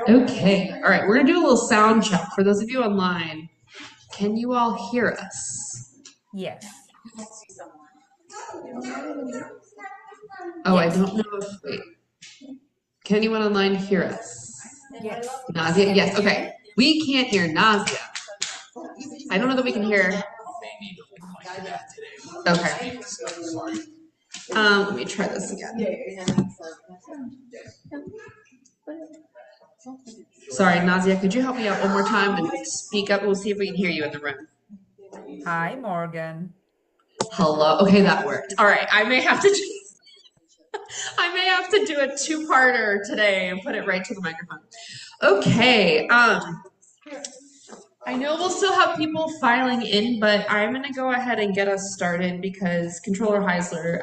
Okay, all right, we're gonna do a little sound check. For those of you online, can you all hear us? Yes. Oh, I don't know if, wait, can anyone online hear us? Yes. Nausea, yes, okay. We can't hear nausea. I don't know that we can hear. Okay. Let me try this again. Sorry, Nausea, could you help me out one more time and speak up? We'll see if we can hear you in the room. Hi, Morgan. Hello. Okay, that worked. All right, I may have to do a two-parter today and put it right to the microphone. Okay. I know we'll still have people filing in, but I'm going to go ahead and get us started because Controller Heisler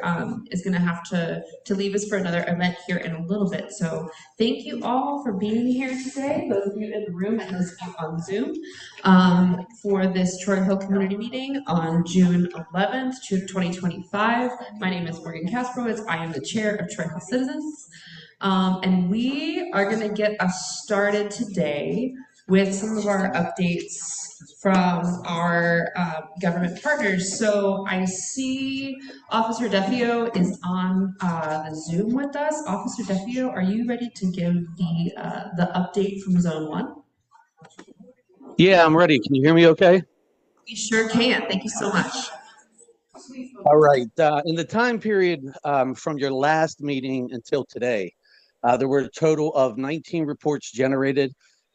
is going to have to leave us for another event here in a little bit. So thank you all for being here today, those of you in the room and those of you on Zoom, for this Troy Hill Community Meeting on June 11th, 2025. My name is Morgan Kasprowitz. I am the chair of Troy Hill Citizens. And we are going to get us started today with some of our updates from our government partners. So I see Officer Defio is on the Zoom with us. Officer Defio, are you ready to give the update from Zone 1? Yeah, I'm ready. Can you hear me okay? We sure can. Thank you so much. All right. In the time period from your last meeting until today, there were a total of 19 reports generated,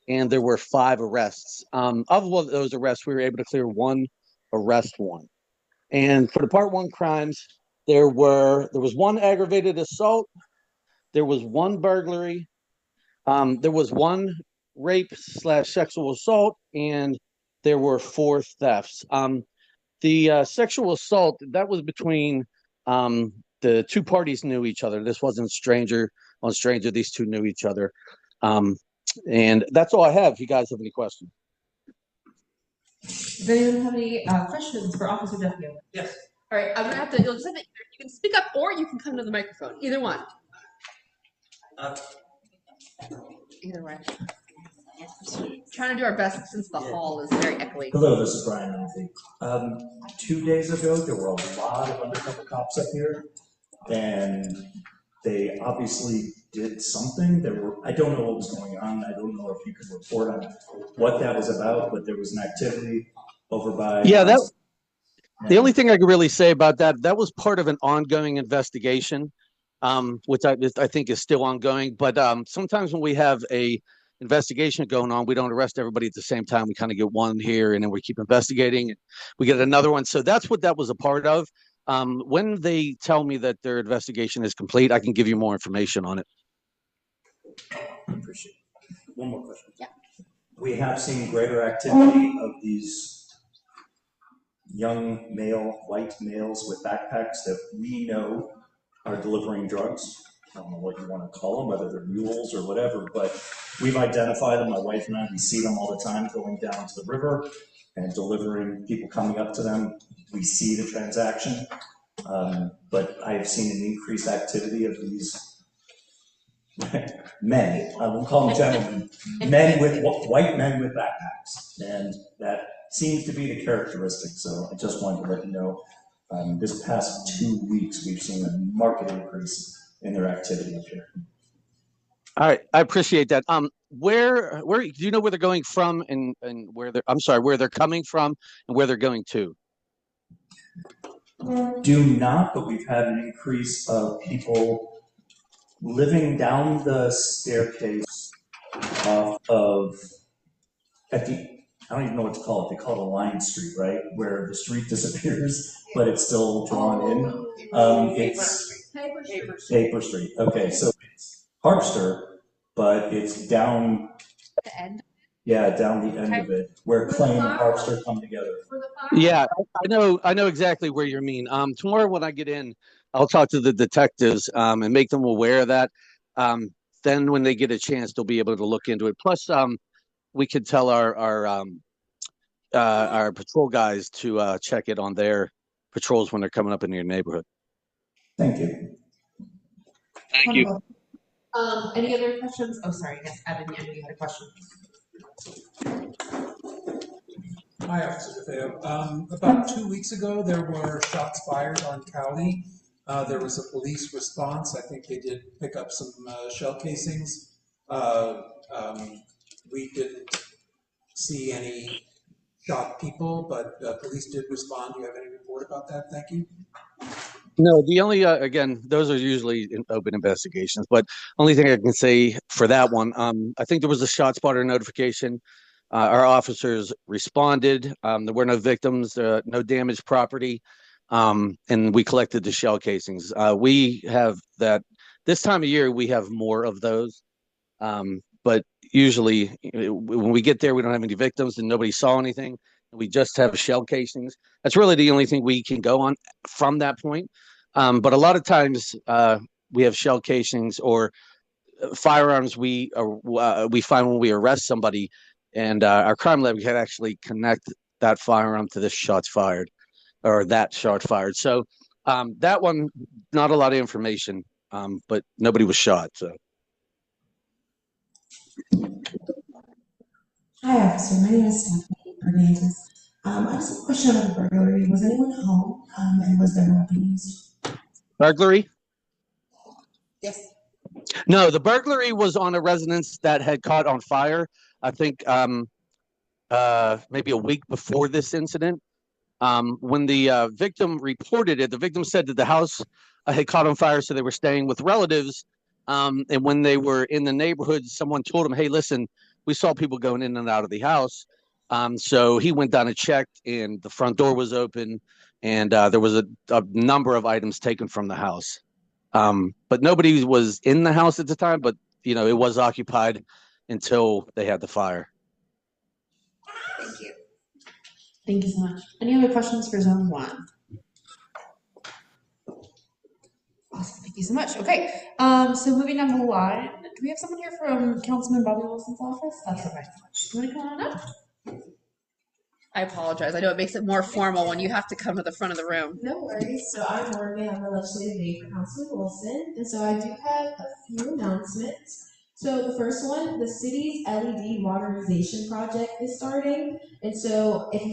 and there were 5 arrests. Of those arrests, we were able to clear 1 arrest warrant. And for the Part 1 crimes, there was 1 aggravated assault, there was 1 burglary, there was 1 rape/sexual assault, and there were 4 thefts. The sexual assault, that was between the 2 parties knew each other. This wasn't stranger on stranger. These 2 knew each other. And that's all I have. If you guys have any questions. Does anyone have any questions for Officer Defio? Yes. All right, I'm gonna have to. You'll just have to. You can speak up, or you can come to the microphone. Either one. Either way. Trying to do our best since the hall is very echoey. Hello, this is Brian Murphy. 2 days ago, there were a lot of undercover cops up here, and they obviously did something. I don't know what was going on. I don't know if you could report on what that was about, but there was an activity over by. Yeah, the only thing I could really say about that was part of an ongoing investigation, which I think is still ongoing. But sometimes when we have a investigation going on, we don't arrest everybody at the same time. We kind of get one here, and then we keep investigating, and we get another one. So that's what that was a part of. When they tell me that their investigation is complete, I can give you more information on it. I appreciate it. One more question. Yeah. We have seen greater activity of these young white males with backpacks that we know are delivering drugs. I don't know what you want to call them, whether they're mules or whatever, but we've identified them. My wife and I, we see them all the time going down to the river and delivering, people coming up to them. We see the transaction, but I've seen an increased activity of these men, I won't call them gentlemen, white men with backpacks, and that seems to be the characteristic. So I just wanted to let you know, this past 2 weeks, we've seen a marked increase in their activity up here. All right, I appreciate that. Where do you know where they're going from and where where they're coming from and where they're going to? Do not, but we've had an increase of people living down the staircase off of I don't even know what to call it. They call it a line street, right? Where the street disappears, but it's still drawn in. It's Paper Street. Okay, so it's Harpster, but it's down The end. Yeah, down the end of it, where Clay and Harpster come together. Yeah, I know exactly where you mean. Tomorrow when I get in, I'll talk to the detectives and make them aware of that. Then when they get a chance, they'll be able to look into it. Plus, we could tell our patrol guys to check it on their patrols when they're coming up in your neighborhood. Thank you. Thank you. Any other questions? Oh, sorry, yes, Evan, yeah, you had a question. Hi, Officer DeFeo. About 2 weeks ago, there were shots fired on Cowley. There was a police response. I think they did pick up some shell casings. We didn't see any shot people, but police did respond. Do you have any report about that? Thank you. No, the only again, those are usually in open investigations. But only thing I can say for that one, I think there was a shot spotter notification. Our officers responded. There were no victims, no damaged property, and we collected the shell casings. We have that this time of year. We have more of those, but usually when we get there, we don't have any victims and nobody saw anything. We just have shell casings. That's really the only thing we can go on from that point. But a lot of times we have shell casings or firearms we find when we arrest somebody, and our crime lab can actually connect that firearm to this shots fired or that shot fired. So that one, not a lot of information, but nobody was shot. So. Hi, officer. My name is Stephanie Hernandez. I just have a question about the burglary. Was anyone home, and was there a weapon used? Burglary? Yes. No, the burglary was on a residence that had caught on fire. I think maybe a week before this incident. When the victim reported it, the victim said that the house had caught on fire, so they were staying with relatives. And when they were in the neighborhood, someone told him, "Hey, listen, we saw people going in and out of the house." So he went down and checked, and the front door was open, and there was a number of items taken from the house. But nobody was in the house at the time, but it was occupied until they had the fire. Thank you. Thank you so much. Any other questions for zone 1? Awesome, thank you so much. Okay, so moving down the line, do we have someone here from Councilman Bobby Wilson's office? That's okay. Do you want to come on up? I apologize. I know it makes it more formal when you have to come to the front of the room. No worries. So I'm Morgan. I'm the legislative aide for Councilman Wilson, and so I do have a few announcements. So the first one, the city's LED modernization project is starting, and so if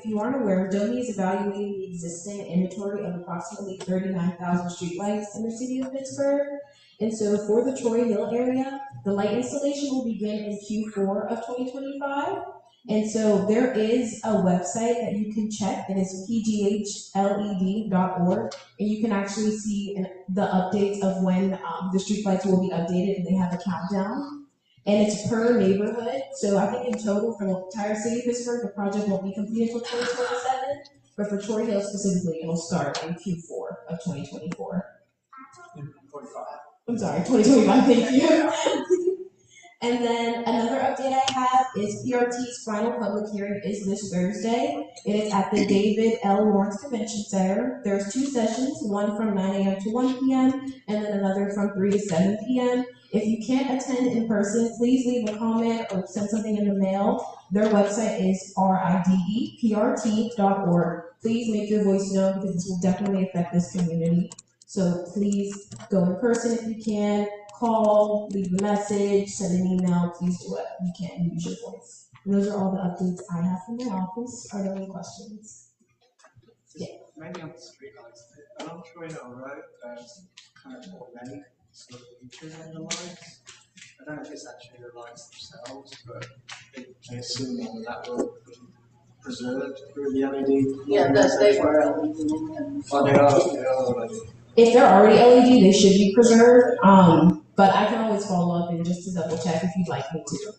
you aren't aware, DOMI is evaluating the existing inventory of approximately 39,000 streetlights in the city of Pittsburgh. And so for the Troy Hill area, the light installation will begin in Q4 of 2025. And so there is a website that you can check, and it's pghled.org, and you can actually see the updates of when the streetlights will be updated, and they have a countdown. And it's per neighborhood, so I think in total for the entire city of Pittsburgh, the project won't be completed until 2027, but for Troy Hill specifically, it'll start in Q4 of 2024. I'm sorry, 2025, thank you. And then another update I have is PRT's final public hearing is this Thursday. It is at the David L. Lawrence Convention Center. There's 2 sessions, one from 9 a.m. to 1 p.m. and then another from 3 to 7 p.m. If you can't attend in person, please leave a comment or send something in the mail. Their website is rideprt.org. Please make your voice known because this will definitely affect this community. So please go in person if you can. Call, leave a message, send an email, please do it. You can't use your voice. And those are all the updates I have from my office. Are there any questions? Yeah. Maybe on the streetlights, I'm sure you know, right? There's kind of already sort of features on the lights. I don't know if it's actually the lights themselves, but I assume that will be preserved through the LED. Yeah, they were LED. Oh, they are already. If they're already LED, they should be preserved. But I can always follow up and just to double check if you'd like me to.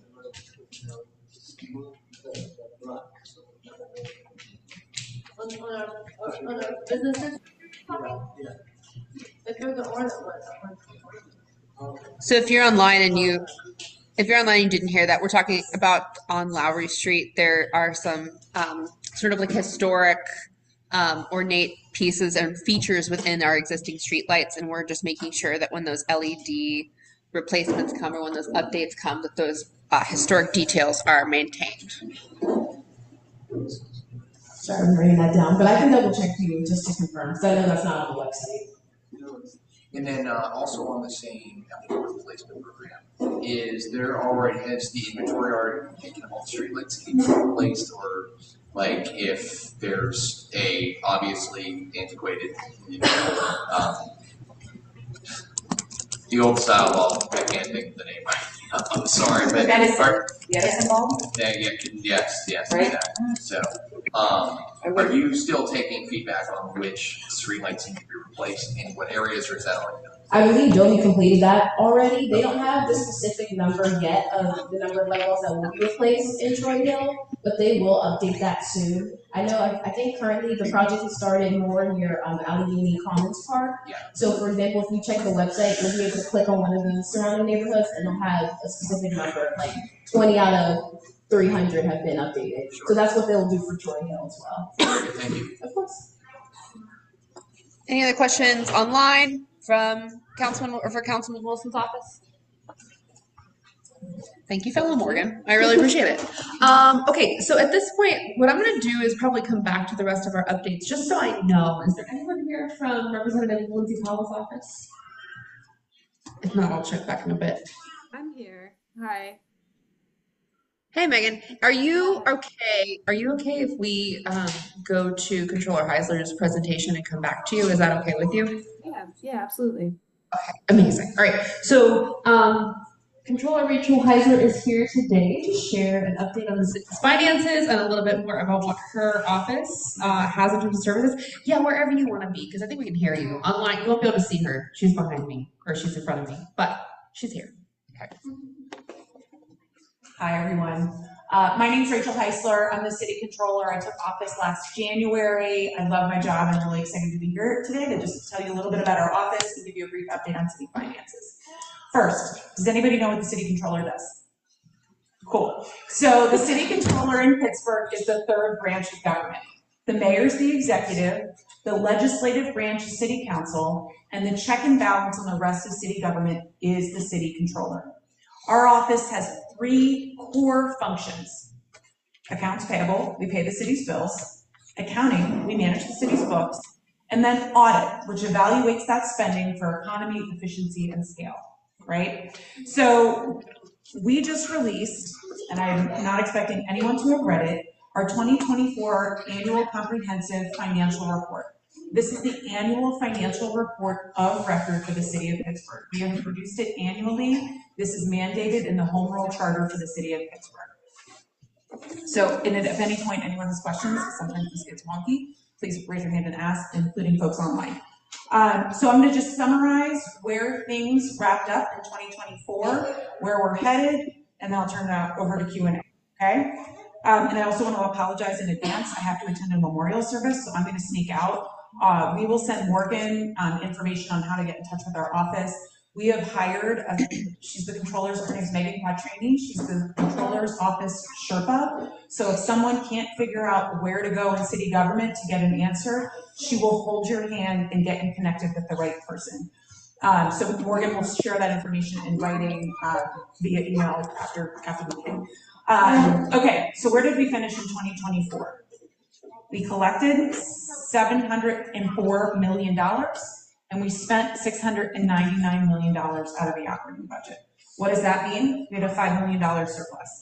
So if you're online and you didn't hear that, we're talking about on Lowry Street. There are some sort of like historic, ornate pieces and features within our existing streetlights, and we're just making sure that when those LED replacements come or when those updates come, that those historic details are maintained. Sorry, I'm writing that down, but I can double check for you just to confirm, because I know that's not on the website. And then also on the same replacement program, is there already, has the inventory already been taken of all the streetlights that need to be replaced, or like if there's a obviously antiquated, the old style, well, I can't think of the name right now, I'm sorry, but Edison bulb? yes, Right. exactly. So, are you still taking feedback on which streetlights need to be replaced in what areas, or is that already done? I believe Joey completed that already. They don't have the specific number yet of the number of light bulbs that will be replaced in Troy Hill, but they will update that soon. I know, I think currently the project has started more near Allegheny Commons Park. Yeah. So for example, if you check the website, you'll be able to click on one of the surrounding neighborhoods and they'll have a specific number, like 20 out of 300 have been updated. Sure. So that's what they'll do for Troy Hill as well. Thank you. Of course. Any other questions online from Councilman or for Councilman Wilson's office? Thank you, fellow Morgan. I really appreciate it. Okay, so at this point, what I'm going to do is probably come back to the rest of our updates, just so I know. Is there anyone here from Representative Lindsay Powell's office? If not, I'll check back in a bit. I'm here. Hi. Hey, Megan, are you okay? Are you okay if we go to Controller Heisler's presentation and come back to you? Is that okay with you? Yeah, absolutely. Okay, amazing. All right, so Controller Rachael Heisler is here today to share an update on the city's finances and a little bit more about what her office has in terms of services. Yeah, wherever you want to be, because I think we can hear you. Online, you won't be able to see her. She's behind me, or she's in front of me, but she's here. Okay. Hi, everyone. My name is Rachael Heisler. I'm the city controller. I took office last January. I love my job. I'm really excited to be here today to just tell you a little bit about our office and give you a brief update on city finances. First, does anybody know what the city controller does? Cool. So the city controller in Pittsburgh is the third branch of government. The mayor's the executive, the legislative branch is city council, and the check and balance on the rest of city government is the city controller. Our office has three core functions. Accounts payable, we pay the city's bills. Accounting, we manage the city's books. And then audit, which evaluates that spending for economy, efficiency, and scale, right? So we just released, and I'm not expecting anyone to have read it, our 2024 annual comprehensive financial report. This is the annual financial report of record for the city of Pittsburgh. We have produced it annually. This is mandated in the home rule charter for the city of Pittsburgh. So if at any point anyone has questions, sometimes this gets wonky, please raise your hand and ask, including folks online. So I'm going to just summarize where things wrapped up in 2024, where we're headed, and then I'll turn it over to Q&A, okay? And I also want to apologize in advance. I have to attend a memorial service, so I'm going to sneak out. We will send Morgan information on how to get in touch with our office. We have hired, she's the controller's, her name is Megan Quattrini. She's the controller's office Sherpa. So if someone can't figure out where to go in city government to get an answer, she will hold your hand and get you connected with the right person. So Morgan will share that information in writing via email after the meeting. Okay, so where did we finish in 2024? We collected $704 million, and we spent $699 million out of the operating budget. What does that mean? We had a $5 million surplus.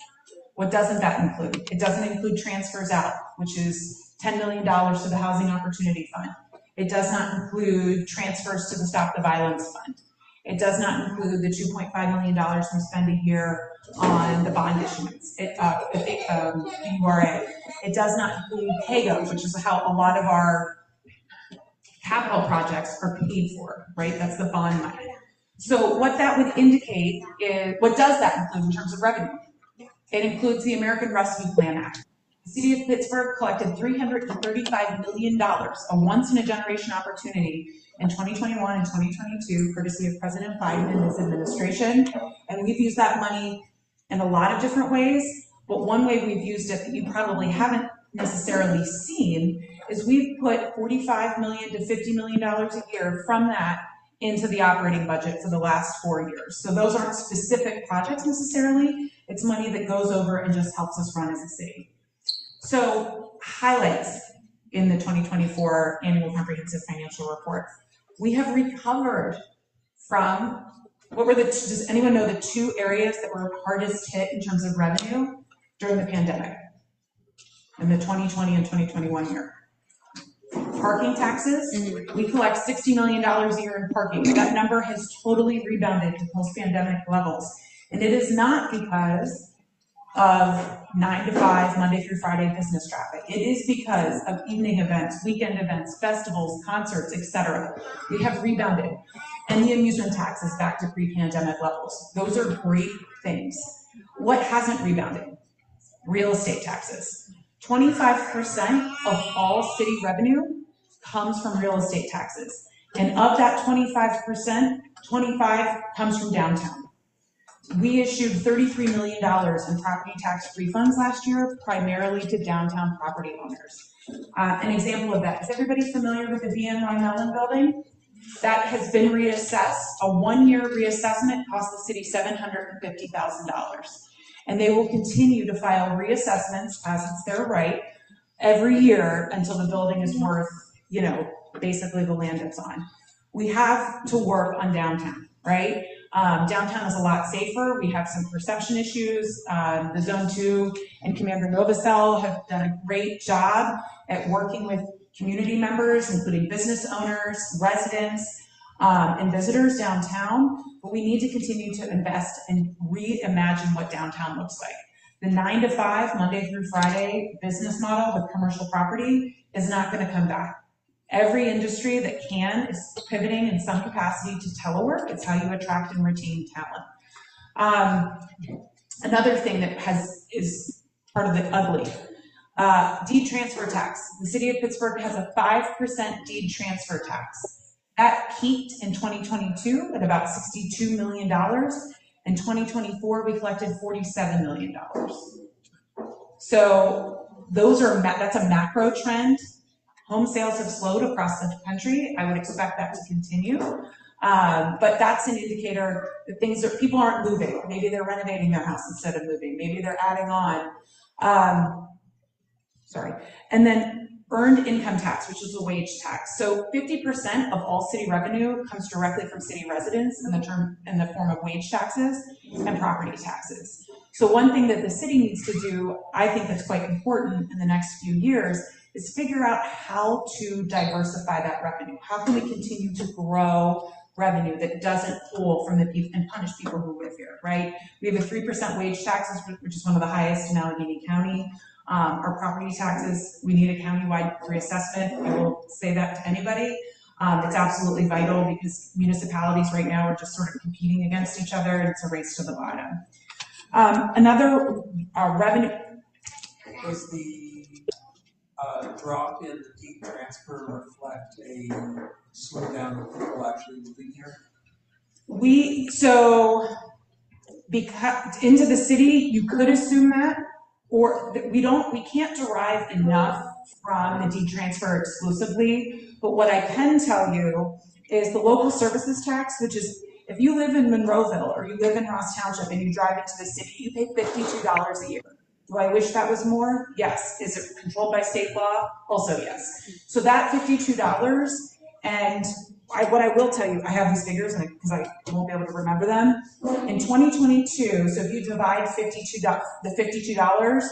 What doesn't that include? It doesn't include transfers out, which is $10 million to the Housing Opportunity Fund. It does not include transfers to the Stop the Violence Fund. It does not include the $2.5 million we spend a year on the bond issuance, URA. It does not include PAYGO, which is how a lot of our capital projects are paid for, right? That's the bond money. So what that would indicate is, what does that include in terms of revenue? It includes the American Rescue Plan Act. The city of Pittsburgh collected $335 million, a once-in-a-generation opportunity in 2021 and 2022, courtesy of President Biden and his administration. And we've used that money in a lot of different ways, but one way we've used it that you probably haven't necessarily seen is we've put $45 million to $50 million a year from that into the operating budget for the last 4 years. So those aren't specific projects necessarily, it's money that goes over and just helps us run as a city. So highlights in the 2024 annual comprehensive financial report. We have recovered from, does anyone know the two areas that were hardest hit in terms of revenue during the pandemic? In the 2020 and 2021 year? Parking taxes. We collect $60 million a year in parking. That number has totally rebounded to post-pandemic levels. And it is not because of 9 to 5, Monday through Friday business traffic. It is because of evening events, weekend events, festivals, concerts, etc. We have rebounded. And the amusement tax is back to pre-pandemic levels. Those are great things. What hasn't rebounded? Real estate taxes. 25% of all city revenue comes from real estate taxes. And of that 25%, 25 comes from downtown. We issued $33 million in property tax refunds last year, primarily to downtown property owners. An example of that, is everybody familiar with the BNY Mellon building? That has been reassessed. A 1-year reassessment cost the city $750,000. And they will continue to file reassessments, as it's their right, every year until the building is worth, basically the land it's on. We have to work on downtown, right? Downtown is a lot safer. We have some perception issues. The Zone 2 and Commander Novacell have done a great job at working with community members, including business owners, residents, and visitors downtown. But we need to continue to invest and reimagine what downtown looks like. The 9 to 5, Monday through Friday business model with commercial property is not going to come back. Every industry that can is pivoting in some capacity to telework. It's how you attract and retain talent. Another thing that is part of the ugly, deed transfer tax. The city of Pittsburgh has a 5% deed transfer tax. That peaked in 2022 at about $62 million. In 2024, we collected $47 million. So that's a macro trend. Home sales have slowed across the country. I would expect that to continue. But that's an indicator that people aren't moving. Maybe they're renovating their house instead of moving. Maybe they're adding on. And then earned income tax, which is a wage tax. So 50% of all city revenue comes directly from city residents in the form of wage taxes and property taxes. So one thing that the city needs to do, I think that's quite important in the next few years, is figure out how to diversify that revenue. How can we continue to grow revenue that doesn't pull from the people and punish people who live here, right? We have a 3% wage taxes, which is one of the highest in Allegheny County. Our property taxes, we need a countywide reassessment. I will say that to anybody. It's absolutely vital because municipalities right now are just sort of competing against each other, and it's a race to the bottom. Another revenue. Was the drop in the deed transfer reflect a slowdown of people actually moving here? Because into the city, you could assume that, or that we can't derive enough from the deed transfer exclusively. But what I can tell you is the local services tax, which is if you live in Monroeville or you live in Ross Township and you drive into the city, you pay $52 a year. Do I wish that was more? Yes. Is it controlled by state law? Also yes. So that $52, and what I will tell you, I have these figures because I won't be able to remember them. In 2022, so if you divide the $52,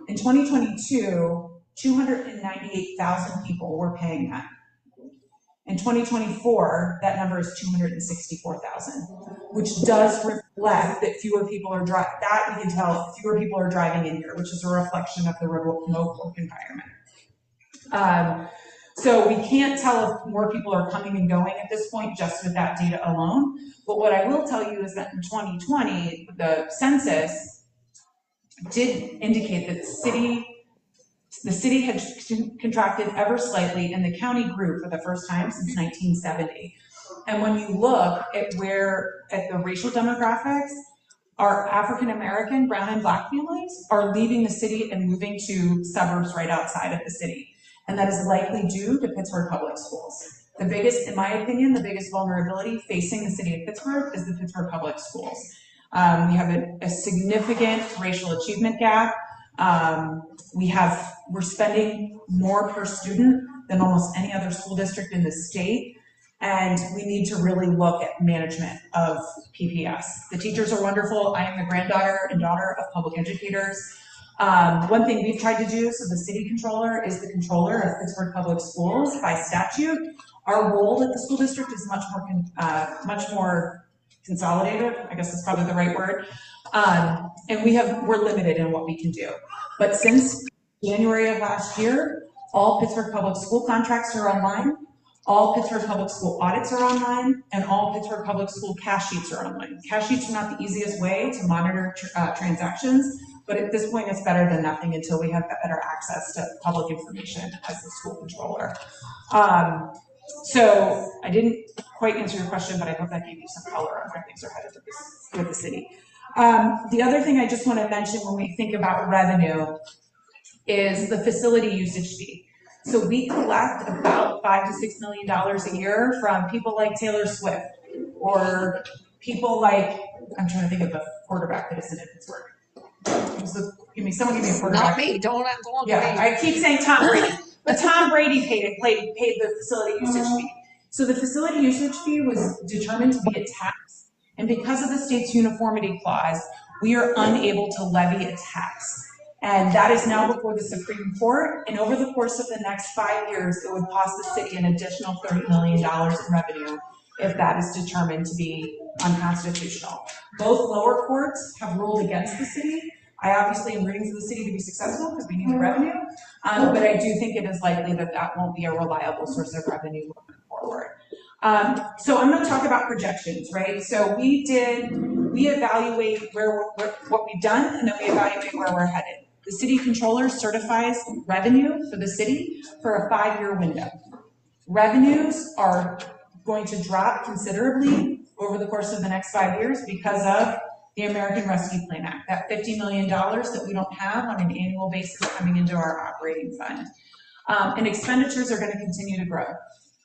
in 2022, 298,000 people were paying that. In 2024, that number is 264,000, which does reflect that fewer people are driving. That we can tell fewer people are driving in here, which is a reflection of the remote work environment. So we can't tell if more people are coming and going at this point just with that data alone. But what I will tell you is that in 2020, the census did indicate that the city had contracted ever slightly, and the county grew for the first time since 1970. And when you look at the racial demographics, our African American, brown and black families are leaving the city and moving to suburbs right outside of the city. And that is likely due to Pittsburgh public schools. The biggest, in my opinion, the biggest vulnerability facing the city of Pittsburgh is the Pittsburgh public schools. We have a significant racial achievement gap. We're spending more per student than almost any other school district in the state. and we need to really look at management of PPS. The teachers are wonderful. I am the granddaughter and daughter of public educators. One thing we've tried to do, so the city controller is the controller of Pittsburgh Public Schools by statute. Our role at the school district is much more consolidated. I guess that's probably the right word. And we're limited in what we can do. But since January of last year, all Pittsburgh Public School contracts are online, all Pittsburgh Public School audits are online, and all Pittsburgh Public School cash sheets are online. Cash sheets are not the easiest way to monitor transactions, but at this point it's better than nothing until we have better access to public information as the school controller. So I didn't quite answer your question, but I hope that gave you some color on where things are headed with the city. The other thing I just want to mention when we think about revenue is the facility usage fee. So we collect about $5 to $6 million a year from people like Taylor Swift or people like, I'm trying to think of a quarterback that isn't in Pittsburgh. Someone give me a quarterback. Not me. Don't yeah, I keep saying Tom Brady. But Tom Brady paid the facility usage fee. So the facility usage fee was determined to be a tax. And because of the state's uniformity clause, we are unable to levy a tax. And that is now before the Supreme Court. And over the course of the next 5 years, it would cost the city an additional $30 million in revenue if that is determined to be unconstitutional. Both lower courts have ruled against the city. I obviously am rooting for the city to be successful because we need the revenue, but I do think it is likely that that won't be a reliable source of revenue moving forward. So I'm going to talk about projections, right? So we evaluate what we've done, and then we evaluate where we're headed. The city controller certifies revenue for the city for a 5-year window. Revenues are going to drop considerably over the course of the next 5 years because of the American Rescue Plan Act, that $50 million that we don't have on an annual basis coming into our operating fund. And expenditures are going to continue to grow.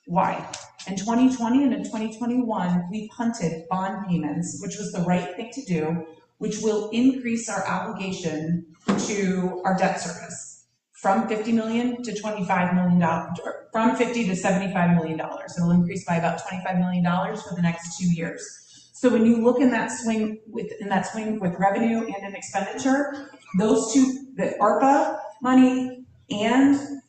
Why? In 2020 and in 2021, we punted bond payments, which was the right thing to do, which will increase our obligation to our debt service from $50 million to $25 million, from $50 to $75 million. It'll increase by about $25 million for the next 2 years. So when you look in that swing with revenue and in expenditure, those two, the ARPA money and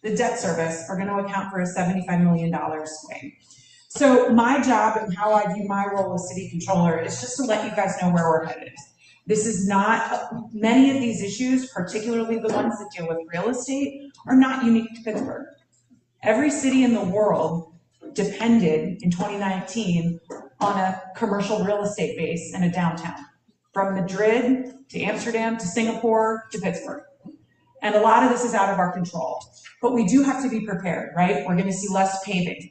the debt service, are going to account for a $75 million swing. So my job and how I view my role as city controller is just to let you guys know where we're headed. This is not, many of these issues, particularly the ones that deal with real estate, are not unique to Pittsburgh. Every city in the world depended in 2019 on a commercial real estate base in a downtown, from Madrid to Amsterdam to Singapore to Pittsburgh. And a lot of this is out of our control, but we do have to be prepared, right? We're going to see less paving.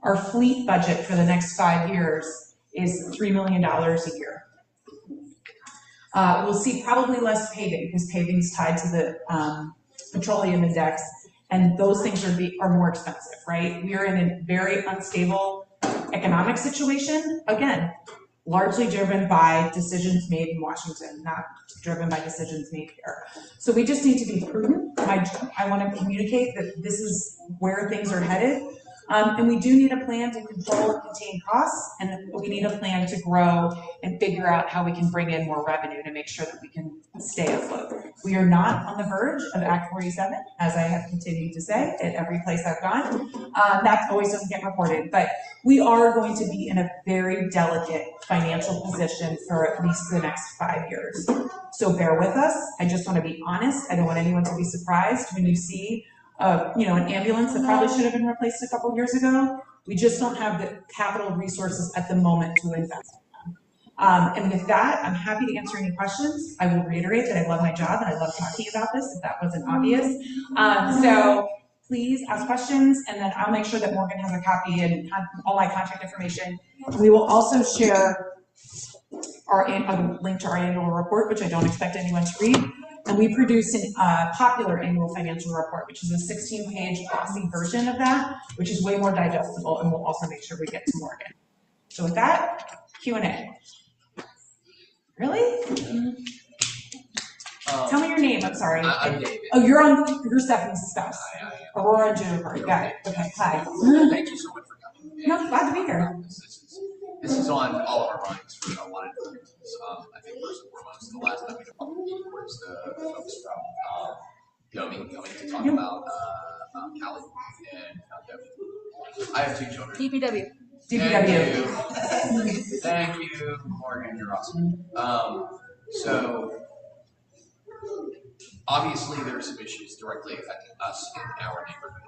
Our fleet budget for the next 5 years is $3 million a year. We'll see probably less paving because paving is tied to the petroleum index, and those things are more expensive, right? We are in a very unstable economic situation, again, largely driven by decisions made in Washington, not driven by decisions made here. So we just need to be prudent. I want to communicate that this is where things are headed. And we do need a plan to control and contain costs, and we need a plan to grow and figure out how we can bring in more revenue to make sure that we can stay afloat. We are not on the verge of Act 47, as I have continued to say at every place I've gone. That always doesn't get reported, but we are going to be in a very delicate financial position for at least the next 5 years. So bear with us. I just want to be honest. I don't want anyone to be surprised when you see an ambulance that probably should have been replaced a couple years ago. We just don't have the capital resources at the moment to invest in them. And with that, I'm happy to answer any questions. I will reiterate that I love my job and I love talking about this, if that wasn't obvious. So please ask questions, and then I'll make sure that Morgan has a copy and all my contact information. We will also share a link to our annual report, which I don't expect anyone to read. And we produce a popular annual financial report, which is a 16-page glossy version of that, which is way more digestible, and we'll also make sure we get to Morgan. So with that, Q&A. Really? Tell me your name, I'm sorry. I'm David. Oh, you're Stephanie's spouse. Aurora Jennifer, got it. Okay, hi. Thank you so much for coming. No, glad to be here. This is on all of our minds for a lot of different reasons. I think first and foremost, the last time we talked was the folks from going to talk about Cali and Debbie. I have 2 children. DPW. Thank you, Morgan. You're awesome. So obviously there are some issues directly affecting us in our neighborhood.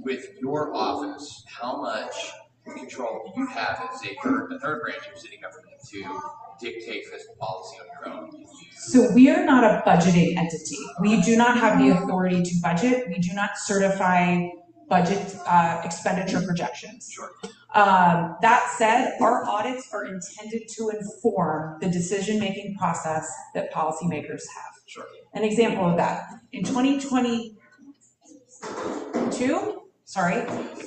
With your office, how much control do you have as a third branch of city government to dictate fiscal policy on your own? So we are not a budgeting entity. We do not have the authority to budget. We do not certify budget expenditure projections. Sure. That said, our audits are intended to inform the decision-making process that policymakers have. Sure. An example of that, in 2022,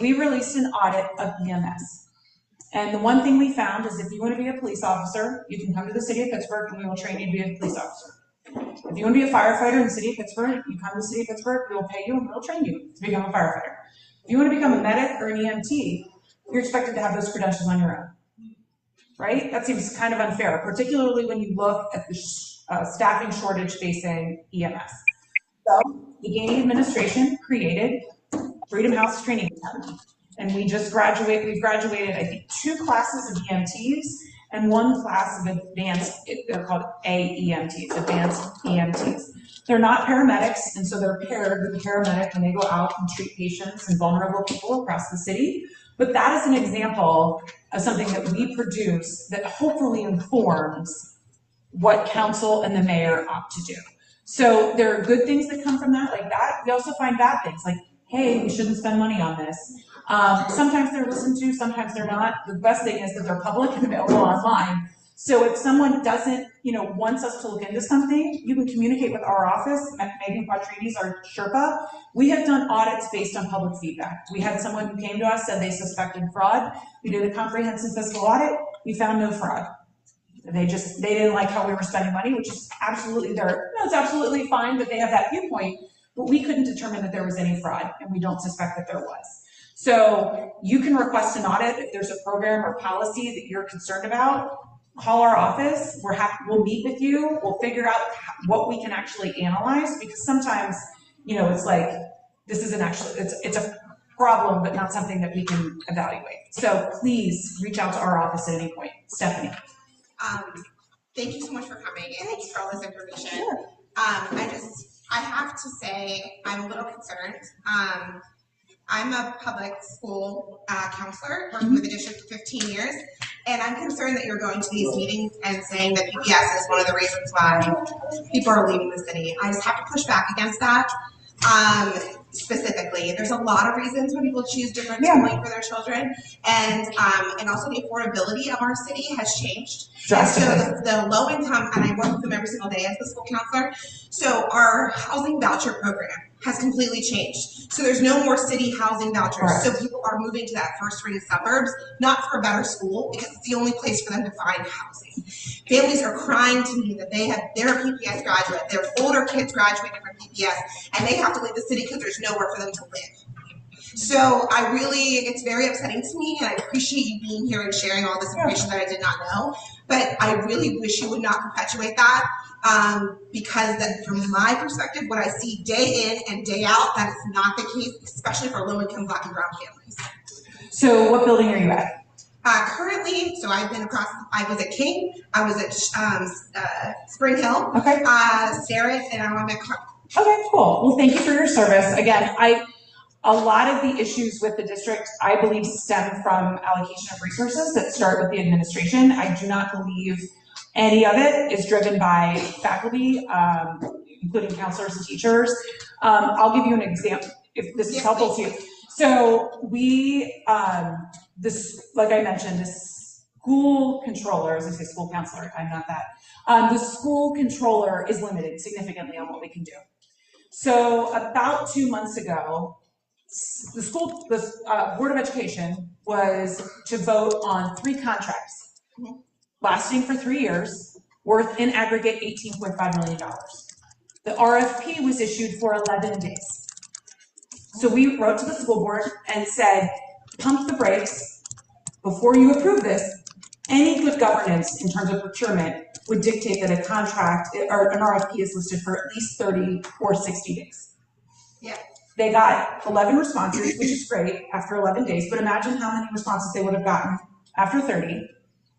we released an audit of EMS. And the one thing we found is if you want to be a police officer, you can come to the city of Pittsburgh and we will train you to be a police officer. If you want to be a firefighter in the city of Pittsburgh, you come to the city of Pittsburgh, we will pay you and we'll train you to become a firefighter. If you want to become a medic or an EMT, you're expected to have those credentials on your own, right? That seems kind of unfair, particularly when you look at the staffing shortage facing EMS. So the gaming administration created Freedom House Training Academy. And we've graduated, I think, 2 classes of EMTs and 1 class of advanced, they're called AEMTs, advanced EMTs. They're not paramedics, and so they're paired with a paramedic when they go out and treat patients and vulnerable people across the city. But that is an example of something that we produce that hopefully informs what council and the mayor opt to do. So there are good things that come from that, like that. We also find bad things, like, hey, we shouldn't spend money on this. Sometimes they're listened to, sometimes they're not. The best thing is that they're public and available online. So if someone doesn't, wants us to look into something, you can communicate with our office. Megan Quattrides, our Sherpa. We have done audits based on public feedback. We had someone who came to us, said they suspected fraud. We did a comprehensive fiscal audit. We found no fraud. They didn't like how we were spending money, which is absolutely it's absolutely fine that they have that viewpoint, but we couldn't determine that there was any fraud, and we don't suspect that there was. So you can request an audit if there's a program or policy that you're concerned about. Call our office. We'll meet with you. We'll figure out what we can actually analyze, because sometimes, it's like this isn't actually it's a problem, but not something that we can evaluate. So please reach out to our office at any point. Stephanie. Thank you so much for coming, and thank you for all this information. Sure. I have to say I'm a little concerned. I'm a public school counselor working with the district for 15 years, and I'm concerned that you're going to these meetings and saying that PPS is one of the reasons why people are leaving the city. I just have to push back against that. Specifically, there's a lot of reasons when people choose different schooling for their children, and also the affordability of our city has changed. And so the low income, and I work with them every single day as the school counselor. So our housing voucher program has completely changed. So there's no more city housing vouchers. Right. So people are moving to that first ring suburbs, not for a better school, because it's the only place for them to find housing. Families are crying to me that they're a PPS graduate, their older kids graduated from PPS, and they have to leave the city because there's nowhere for them to live. So it's very upsetting to me, and I appreciate you being here and sharing all this information that I did not know, but I really wish you would not perpetuate that, because from my perspective, what I see day in and day out, that is not the case, especially for low-income Black and brown families. So what building are you at? Currently, so I was at King, I was at Spring Hill, okay. Starrett, and I'm at Okay, cool. Well, thank you for your service. Again, a lot of the issues with the district, I believe, stem from allocation of resources that start with the administration. I do not believe any of it is driven by faculty, including counselors and teachers. I'll give you an example if this is helpful to you. So we, like I mentioned, the school controller, as I say school counselor, I'm not that. The school controller is limited significantly on what we can do. So about 2 months ago, the Board of Education was to vote on 3 contracts lasting for 3 years, worth in aggregate $18.5 million. The RFP was issued for 11 days. So we wrote to the school board and said, pump the brakes before you approve this. Any good governance in terms of procurement would dictate that a contract or an RFP is listed for at least 30 or 60 days. Yeah. They got 11 responses, which is great after 11 days, but imagine how many responses they would have gotten after 30,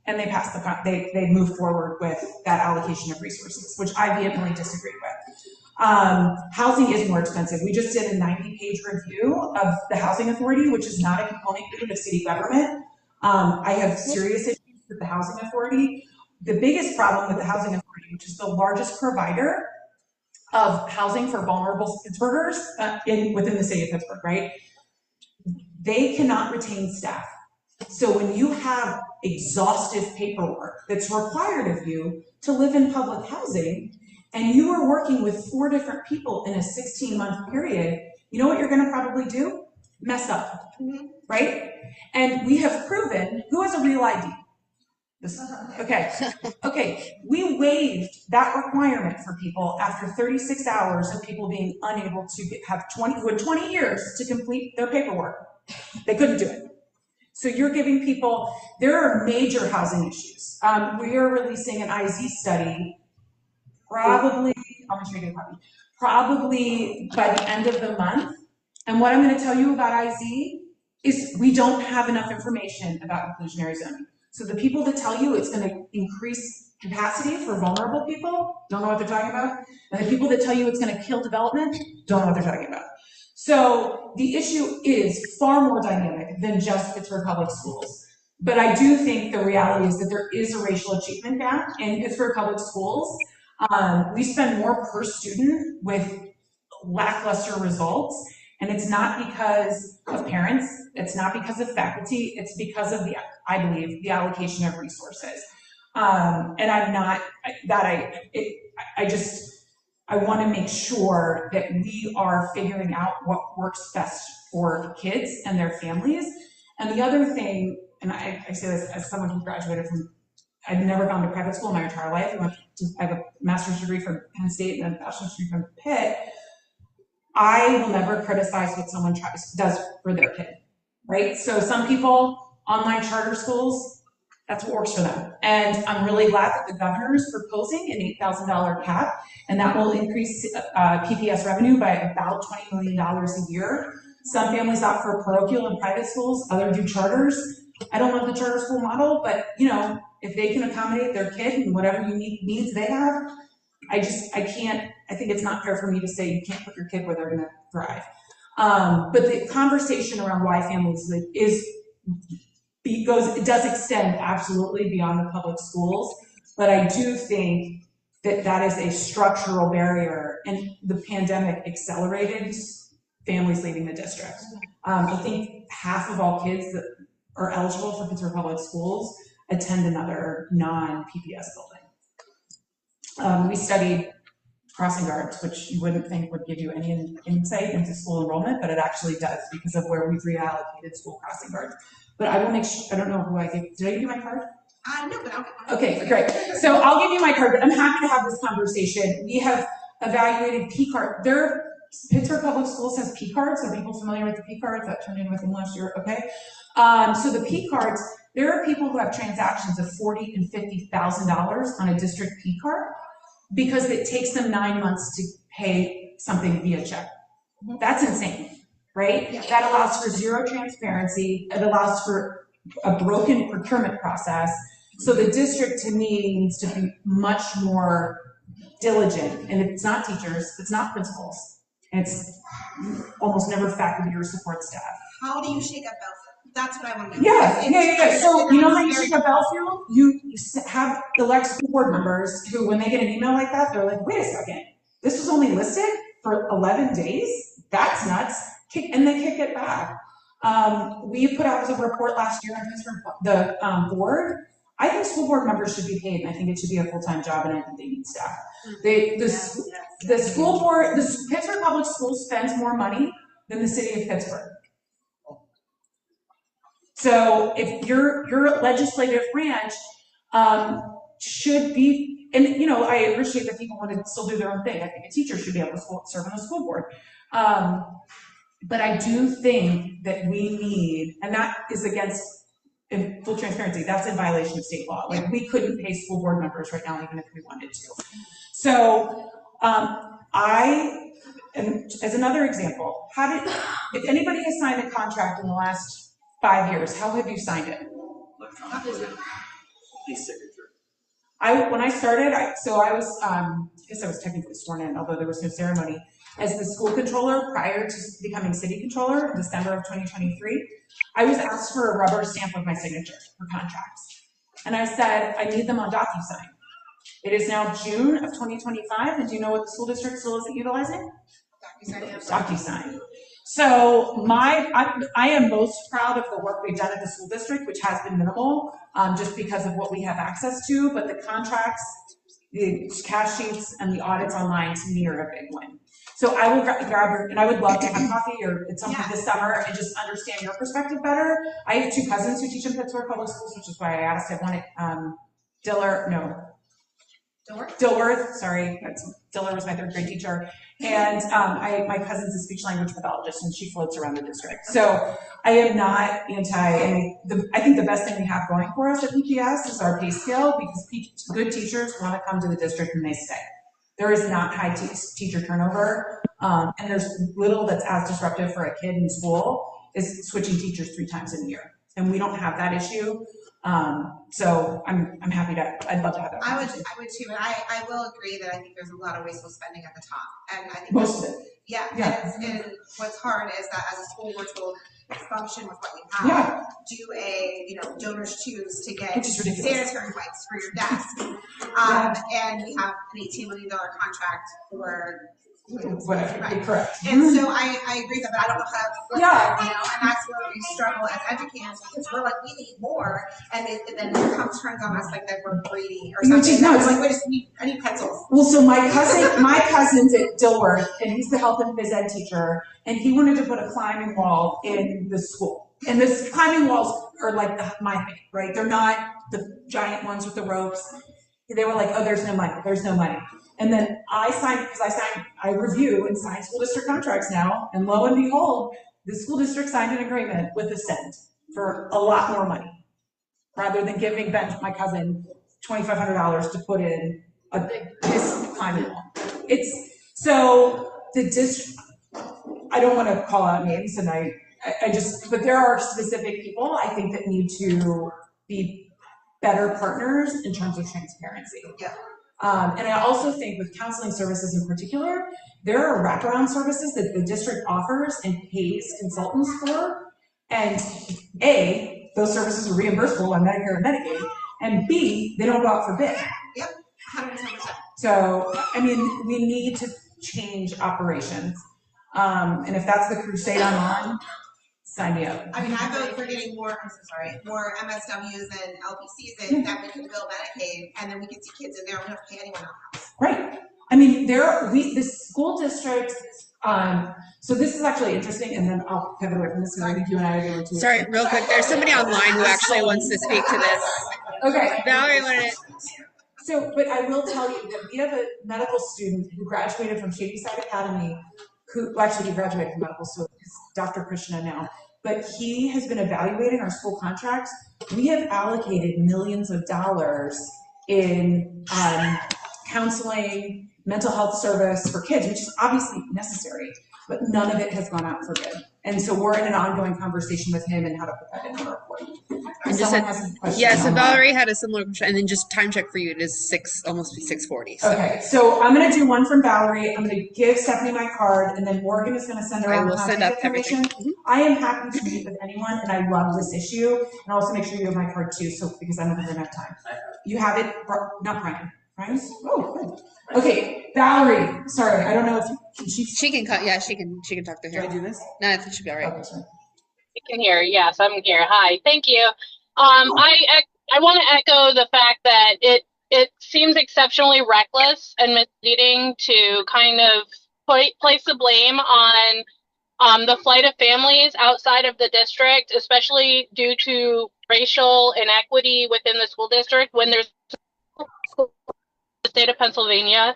and they passed they moved forward with that allocation of resources, which I vehemently disagree with. Housing is more expensive. We just did a 90-page review of the Housing Authority, which is not a component unit of city government. I have serious issues with the Housing Authority. The biggest problem with the Housing Authority, which is the largest provider of housing for vulnerable Pittsburghers within the city of Pittsburgh, right? They cannot retain staff. So when you have exhaustive paperwork that's required of you to live in public housing, and you are working with 4 different people in a 16-month period, you know what you're gonna probably do? Mess up, right? And we have proven, who has a real ID? Okay, we waived that requirement for people after 36 hours of people being unable to have 20 years to complete their paperwork. They couldn't do it. So you're giving people, there are major housing issues. We are releasing an IZ study probably, I'll make sure you get a copy, probably by the end of the month. And what I'm going to tell you about IZ is we don't have enough information about inclusionary zoning. So the people that tell you it's going to increase capacity for vulnerable people don't know what they're talking about. And the people that tell you it's going to kill development don't know what they're talking about. So the issue is far more dynamic than just Pittsburgh Public Schools. But I do think the reality is that there is a racial achievement gap in Pittsburgh Public Schools. We spend more per student with lackluster results, and it's not because of parents, it's not because of faculty, it's because of I believe, the allocation of resources. And I'm not, I want to make sure that we are figuring out what works best for kids and their families. And the other thing, and I say this as someone who graduated from, I've never gone to private school my entire life. I have a master's degree from Penn State and a bachelor's degree from Pitt. I will never criticize what someone does for their kid, right? So some people, online charter schools, that's what works for them. And I'm really glad that the governor is proposing an $8,000 cap, and that will increase PPS revenue by about $20 million a year. Some families opt for parochial and private schools, others do charters. I don't love the charter school model, but if they can accommodate their kid and whatever unique needs they have, I think it's not fair for me to say you can't put your kid where they're gonna thrive. But the conversation around why families live it does extend absolutely beyond the public schools, but I do think that is a structural barrier, and the pandemic accelerated families leaving the district. I think half of all kids that are eligible for Pittsburgh Public Schools attend another non-PPS building. We studied crossing guards, which you wouldn't think would give you any insight into school enrollment, but it actually does because of where we've reallocated school crossing guards. But I will make sure, I don't know who I gave, did I give you my card? No, but I'll. Okay, great. So I'll give you my card, but I'm happy to have this conversation. We have evaluated P card. Pittsburgh Public Schools has P cards. Are people familiar with the P cards? That turned in with them last year, okay? So the P cards, there are people who have transactions of $40,000 and $50,000 on a district P card because it takes them 9 months to pay something via check. That's insane, right? Yeah. That allows for zero transparency. It allows for a broken procurement process. So the district, to me, needs to be much more diligent. And it's not teachers, it's not principals. It's almost never faculty or support staff. How do you shake up Belfield? That's what I want to know. Yeah. So you know how you shake up Belfield? You have elect school board members who, when they get an email like that, they're like, wait a second, this was only listed for 11 days? That's nuts. And they kick it back. We put out a report last year on Pittsburgh, the board. I think school board members should be paid, and I think it should be a full-time job, and I think they need staff. The school board, the Pittsburgh Public Schools spends more money than the city of Pittsburgh. So if your legislative branch should be, and I appreciate that people want to still do their own thing. I think a teacher should be able to serve on the school board. But I do think that we need, and that is against, in full transparency, that's in violation of state law. Like, we couldn't pay school board members right now, even if we wanted to. So, and as another example, if anybody has signed a contract in the last 5 years, how have you signed it? When I started, I guess I was technically sworn in, although there was no ceremony, as the school controller prior to becoming city controller in December of 2023. I was asked for a rubber stamp of my signature for contracts. And I said, I need them on DocuSign. It is now June of 2025, and do you know what the school district still isn't utilizing? DocuSign. So I am most proud of the work we've done at the school district, which has been minimal, just because of what we have access to, but the contracts, the cash sheets, and the audits online to me are a big win. So I will grab and I would love to have coffee or at some point this summer and just understand your perspective better. I have 2 cousins who teach in Pittsburgh public schools, which is why I asked. I wanted Dilworth, sorry, Diller was my 3rd grade teacher, and my cousin's a speech language pathologist, and she floats around the district. So I am not anti, I think the best thing we have going for us at PPS is our pay scale, because good teachers want to come to the district and they stay. There is not high teacher turnover, and there's little that's as disruptive for a kid in school as switching teachers 3 times in a year, and we don't have that issue. So I'm happy I'd love to have that. I would too, and I will agree that I think there's a lot of wasteful spending at the top, and I think most of it. Yeah. And what's hard is that as a school, we're told function with what you have. Do a donors choose to get sanitary wipes for your desk, and we have an $18 million contract for. Right. Correct. And so I agree with that, but I don't know how to flip that, and that's where we struggle as educators, because we're like, we need more, and then it turns on us like that we're greedy or something. Like, I need pencils. Well, so my cousin's at Dilworth, and he's the health and phys ed teacher, and he wanted to put a climbing wall in the school. And this climbing walls are like my thing, right? They're not the giant ones with the ropes. They were like, oh, there's no money. And then I review and sign school district contracts now, and lo and behold, the school district signed an agreement with Ascend for a lot more money, rather than giving Ben, my cousin, $2,500 to put in this climbing wall. I don't want to call out names, and but there are specific people I think that need to be better partners in terms of transparency. And I also think with counseling services in particular, there are wraparound services that the district offers and pays consultants for, and A, those services are reimbursable on Medicare and Medicaid, and B, they don't go out for bid. 110%. So, we need to change operations. And if that's the crusade I'm on, sign me up. I vote for getting more MSWs and LPCs in that we can bill Medicaid, and then we can see kids in there, we don't have to pay anyone else. Right. The school district, so this is actually interesting, and then I'll pivot away from this, because I think you and I are going to. Sorry, real quick, there's somebody online who actually wants to speak to this. Okay. Valerie wanted to. So, but I will tell you that we have a medical student who graduated from Shadyside Academy, he graduated from medical school, he's Dr. Krishna now, but he has been evaluating our school contracts. We have allocated millions of dollars in counseling, mental health service for kids, which is obviously necessary, but none of it has gone out for bid. And so we're in an ongoing conversation with him and how to put that in our report. So Valerie had a similar question, and then just time check for you. It is almost 6:40. So. Okay, so I'm going to do one from Valerie. I'm going to give Stephanie my card, and then Morgan is going to send her own contact information. I am happy to meet with anyone, and I love this issue. And also make sure you have my card too, because I don't have enough time. You have it, not Brian. Brian's? Oh, good. Okay, Valerie. Sorry, I don't know if she can cut. Yeah, she can talk to her. Can I do this? No, I think she'll be all right. Okay, sorry. I can hear. Yes, I'm here. Hi, thank you. I want to echo the fact that it seems exceptionally reckless and misleading to kind of place the blame on the flight of families outside of the district, especially due to racial inequity within the school district, when there's the state of Pennsylvania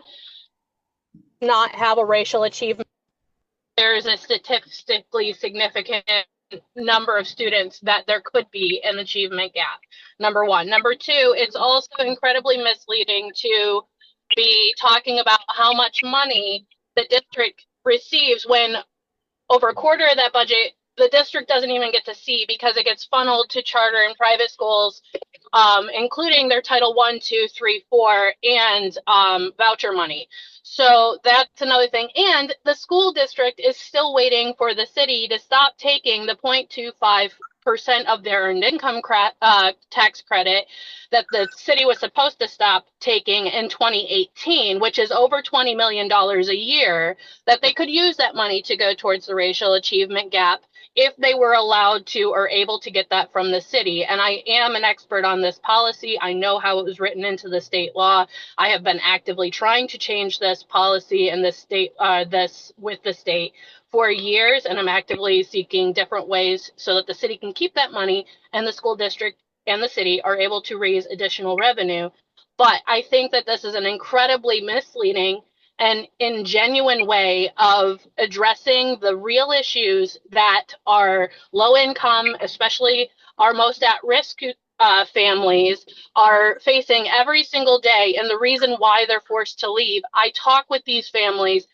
not have a racial achievement there's a statistically significant number of students that there could be an achievement gap. Number one. Number two, it's also incredibly misleading to be talking about how much money the district receives when over a quarter of that budget the district doesn't even get to see because it gets funneled to charter and private schools, including their Title I, II, III, IV, and voucher money. So that's another thing. And the school district is still waiting for the city to stop taking the 0.25% of their earned income tax credit that the city was supposed to stop taking in 2018, which is over $20 million a year, that they could use that money to go towards the racial achievement gap if they were allowed to or able to get that from the city. And I am an expert on this policy. I know how it was written into the state law. I have been actively trying to change this policy and this with the state for years, and I'm actively seeking different ways so that the city can keep that money and the school district and the city are able to raise additional revenue. But I think that this is an incredibly misleading and ingenuine way of addressing the real issues that our low income, especially our most at-risk families, are facing every single day, and the reason why they're forced to leave. I talk with these families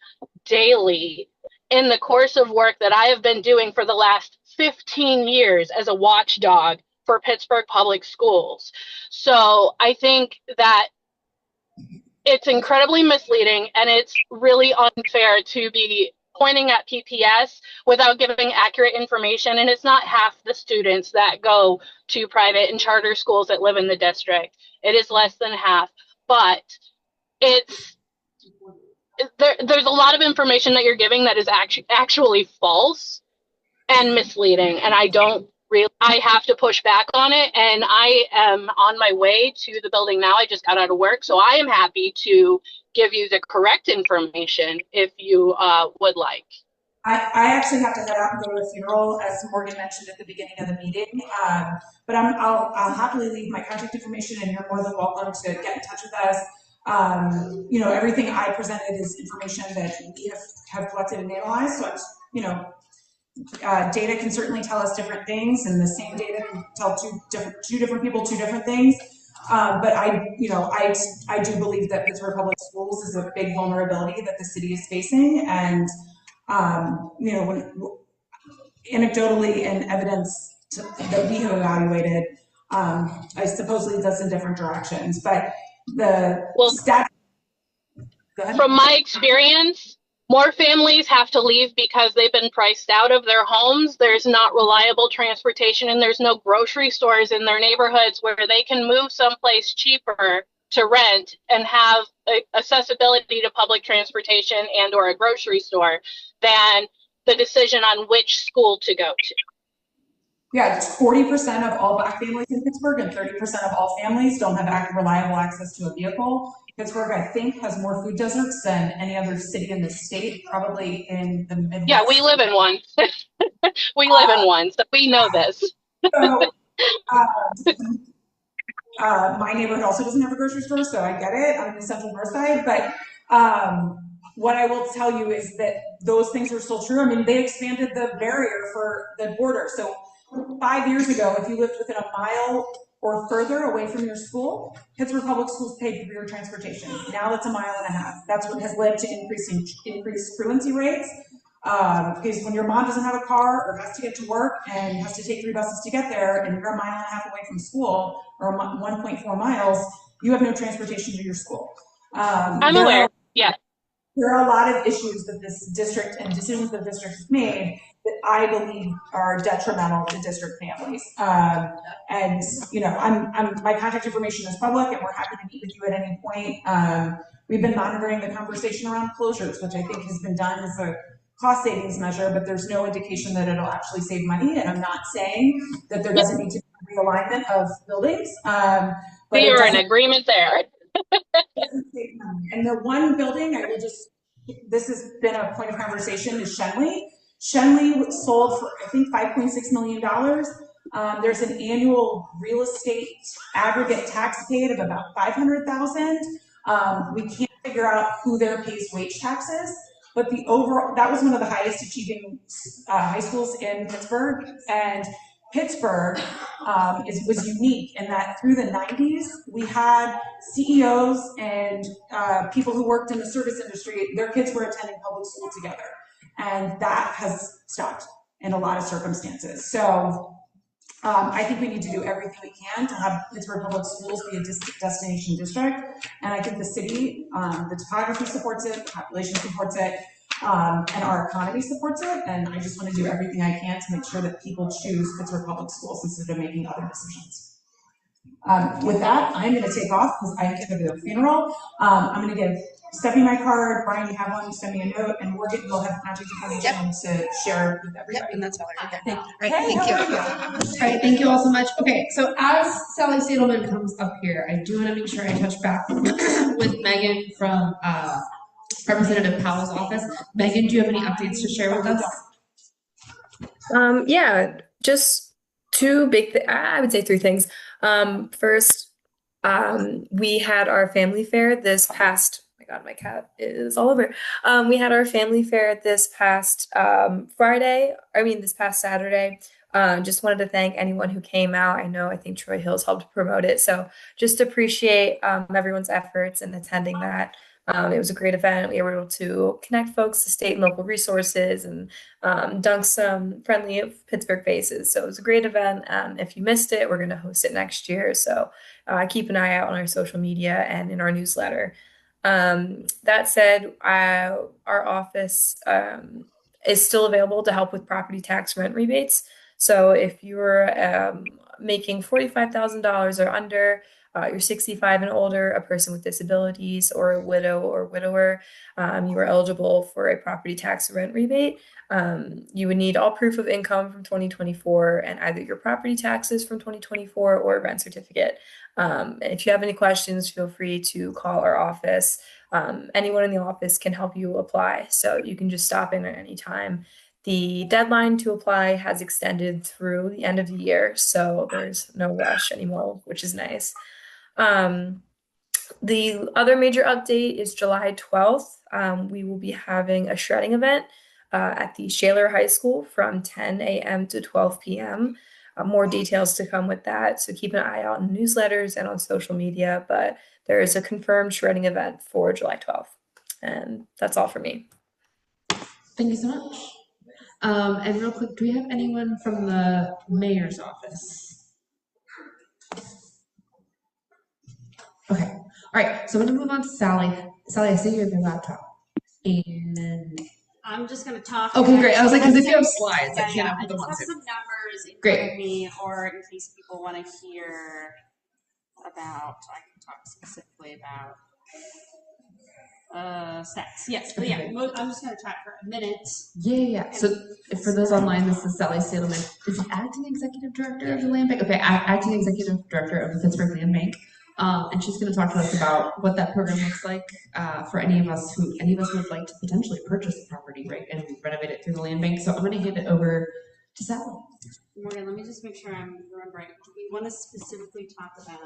daily in the course of work that I have been doing for the last 15 years as a watchdog for Pittsburgh Public Schools. So I think that it's incredibly misleading, and it's really unfair to be pointing at PPS without giving accurate information. And it's not half the students that go to private and charter schools that live in the district. It is less than half, but there's a lot of information that you're giving that is actually false and misleading. And I have to push back on it, and I am on my way to the building now. I just got out of work, so I am happy to give you the correct information if you would like. I actually have to head out and go to a funeral, as Morgan mentioned at the beginning of the meeting. But I'll happily leave my contact information, and you're more than welcome to get in touch with us. Everything I presented is information that we have collected and analyzed. So data can certainly tell us different things, and the same data can tell two different people two different things. But I do believe that Pittsburgh Public Schools is a big vulnerability that the city is facing, and anecdotally and evidence that we have evaluated, I suppose leads us in different directions. But from my experience, more families have to leave because they've been priced out of their homes. There's not reliable transportation, and there's no grocery stores in their neighborhoods where they can move someplace cheaper to rent and have accessibility to public transportation and or a grocery store than the decision on which school to go to. Yeah, 40% of all Black families in Pittsburgh and 30% of all families don't have reliable access to a vehicle. Pittsburgh, I think, has more food deserts than any other city in the state, probably in the Midwest. Yeah, we live in one. We live in one, so we know this. So, my neighborhood also doesn't have a grocery store, so I get it. I'm in the Central North Side, but what I will tell you is that those things are still true. I mean, they expanded the barrier for the border. So 5 years ago, if you lived within a mile or further away from your school, Pittsburgh Public Schools paid for your transportation. Now that's 1.5 miles. That's what has led to increased truancy rates. Because when your mom doesn't have a car or has to get to work and has to take 3 buses to get there, and you're 1.5 miles away from school, or 1.4 miles, you have no transportation to your school. I'm aware, yeah. There are a lot of issues that this district and decisions the district has made that I believe are detrimental to district families. And my contact information is public, and we're happy to meet with you at any point. We've been monitoring the conversation around closures, which I think has been done as a cost savings measure, but there's no indication that it'll actually save money. And I'm not saying that there doesn't need to be realignment of buildings. We are in agreement there. And the one building, this has been a point of conversation, is Shenley. Shenley sold for, I think, $5.6 million. There's an annual real estate aggregate tax paid of about $500,000. We can't figure out who there pays wage taxes. but the overall, that was one of the highest achieving high schools in Pittsburgh. And Pittsburgh was unique in that through the 90s, we had CEOs and people who worked in the service industry, their kids were attending public school together. And that has stopped in a lot of circumstances. So I think we need to do everything we can to have Pittsburgh Public Schools be a destination district. And I think the city, the topography supports it, the population supports it, and our economy supports it. And I just want to do everything I can to make sure that people choose Pittsburgh Public Schools instead of making other decisions. With that, I'm going to take off because I have to go to a funeral. I'm going to give Stephanie my card. Brian, you have one. Send me a note, and Morgan will have contact information to share with everybody. Yep, and that's all I Thank you. Right, Thank you. All right, thank you all so much. Okay, so as Sally Stadelman comes up here, I do want to make sure I touch back with Megan from Representative Powell's office. Megan, do you have any updates to share with us? Yeah, just two big, I would say three things. First, we had our family fair this past, oh my God, my cat is all over. We had our family fair this past this past Saturday. Just wanted to thank anyone who came out. I think Troy Hills helped promote it. So just appreciate everyone's efforts in attending that. It was a great event. We were able to connect folks to state and local resources and dunk some friendly Pittsburgh faces. So it was a great event. If you missed it, we're going to host it next year. So keep an eye out on our social media and in our newsletter. That said, our office is still available to help with property tax rent rebates. So if you're making $45,000 or under, you're 65 and older, a person with disabilities, or a widow or widower, you are eligible for a property tax rent rebate. You would need all proof of income from 2024 and either your property taxes from 2024 or a rent certificate. If you have any questions, feel free to call our office. Anyone in the office can help you apply, so you can just stop in at any time. The deadline to apply has extended through the end of the year, so there's no rush anymore, which is nice. The other major update is July 12th. We will be having a shredding event at the Shaler High School from 10 a.m. to 12 p.m. More details to come with that, so keep an eye out in newsletters and on social media, but there is a confirmed shredding event for July 12th. And that's all for me. Thank you so much. And real quick, do we have anyone from the mayor's office? Okay, all right, so I'm gonna move on to Sally. Sally, I see you have your laptop. And I'm just gonna talk. Okay, great. I was like, because if you have slides, I can't I put them just on have Zoom. some numbers in Great. front of me, or in case people want to hear about, I can talk specifically about stats. Yes, but yeah, I'm just gonna talk for a minute. Yeah. So for those online, this is Sally Stadelman. Is the acting executive director of the land bank? Okay, acting executive director of the Pittsburgh Land Bank. And she's going to talk to us about what that program looks like for any of us would like to potentially purchase the property, right, and renovate it through the land bank. So I'm going to hand it over to Sally. Morgan, let me just make sure I'm remembering. Do we want to specifically talk about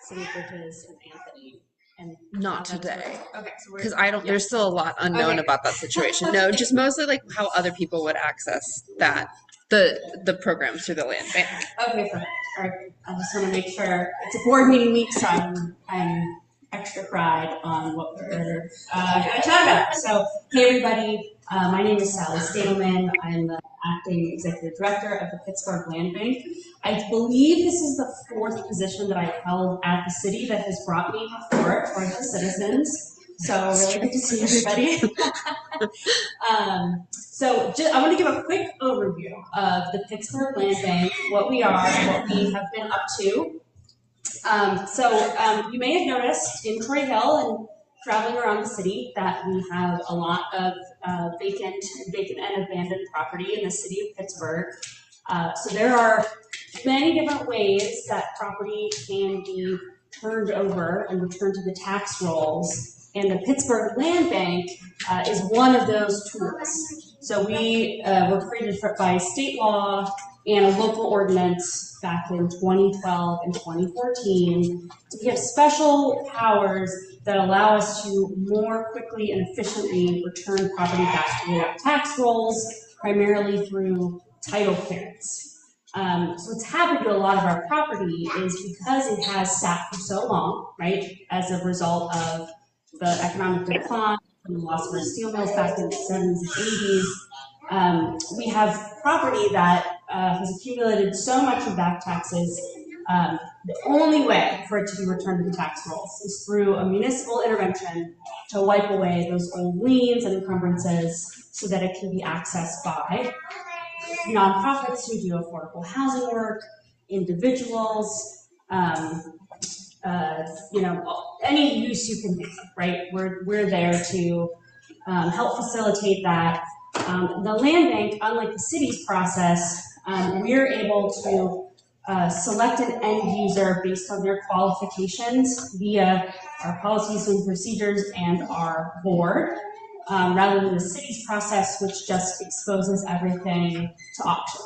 City Bridges and Anthony? And Not today. Okay, so Because there's still a lot unknown about that situation. No, just mostly like how other people would access the programs through the land bank. Okay, perfect. All right, I just want to make sure it's a board meeting week, so I'm extra fried on what we're going to chat about. So, hey everybody, my name is Sally Stadelman. I'm the acting executive director of the Pittsburgh Land Bank. I believe this is the fourth position that I held at the city that has brought me before for the citizens. So really good to see everybody. So I want to give a quick overview of the Pittsburgh Land Bank, what we are, what we have been up to. You may have noticed in Troy Hill and traveling around the city that we have a lot of vacant and abandoned property in the city of Pittsburgh. So there are many different ways that property can be turned over and returned to the tax rolls. And the Pittsburgh Land Bank is one of those tools. So we were created by state law and a local ordinance back in 2012 and 2014 to give special powers that allow us to more quickly and efficiently return property back to the tax rolls, primarily through title clearance. So what's happened to a lot of our property is because it has sat for so long, right, as a result of the economic decline and the loss of our steel mills back in the 70s and 80s, we have property that has accumulated so much in back taxes. The only way for it to be returned to the tax rolls is through a municipal intervention to wipe away those old liens and encumbrances so that it can be accessed by nonprofits who do affordable housing work, individuals, any use you can think of, right? We're there to help facilitate that. The land bank, unlike the city's process, we're able to select an end user based on their qualifications via our policies and procedures and our board, rather than the city's process, which just exposes everything to auction.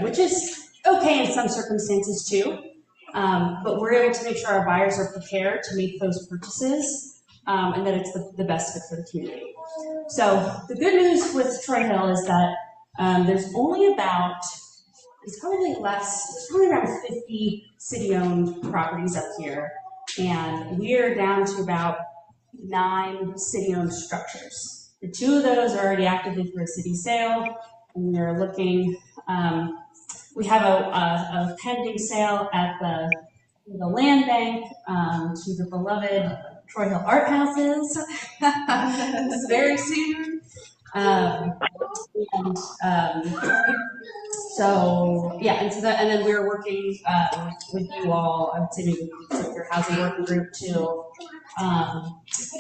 Which is okay in some circumstances too, but we're able to make sure our buyers are prepared to make those purchases, and that it's the best fit for the community. So the good news with Troy Hill is that there's only about, it's probably around 50 city-owned properties up here, and we're down to about 9 city-owned structures. The 2 of those are already actively for a city sale, and we're looking. We have a pending sale at the land bank to the beloved Troy Hill Art Houses very soon. And then we're working with you all, I would say maybe with your housing working group to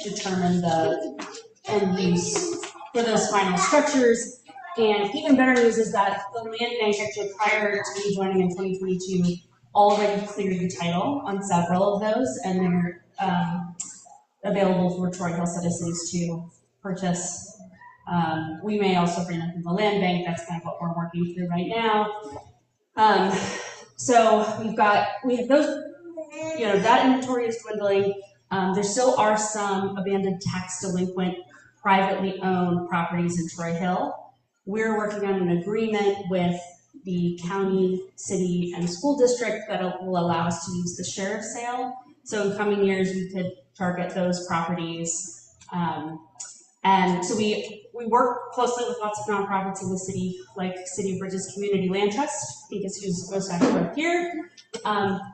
determine the end use for those final structures. And even better news is that the land bank, actually prior to me joining in 2022, already cleared the title on several of those, and they're available for Troy Hill citizens to purchase. We may also bring them from the land bank. That's kind of what we're working through right now. So we have those, that inventory is dwindling. There still are some abandoned tax delinquent, privately owned properties in Troy Hill. We're working on an agreement with the county, city, and school district that will allow us to use the sheriff's sale. So in coming years, we could target those properties. And so we work closely with lots of nonprofits in the city, like City of Bridges Community Land Trust, I think is who's most active up here.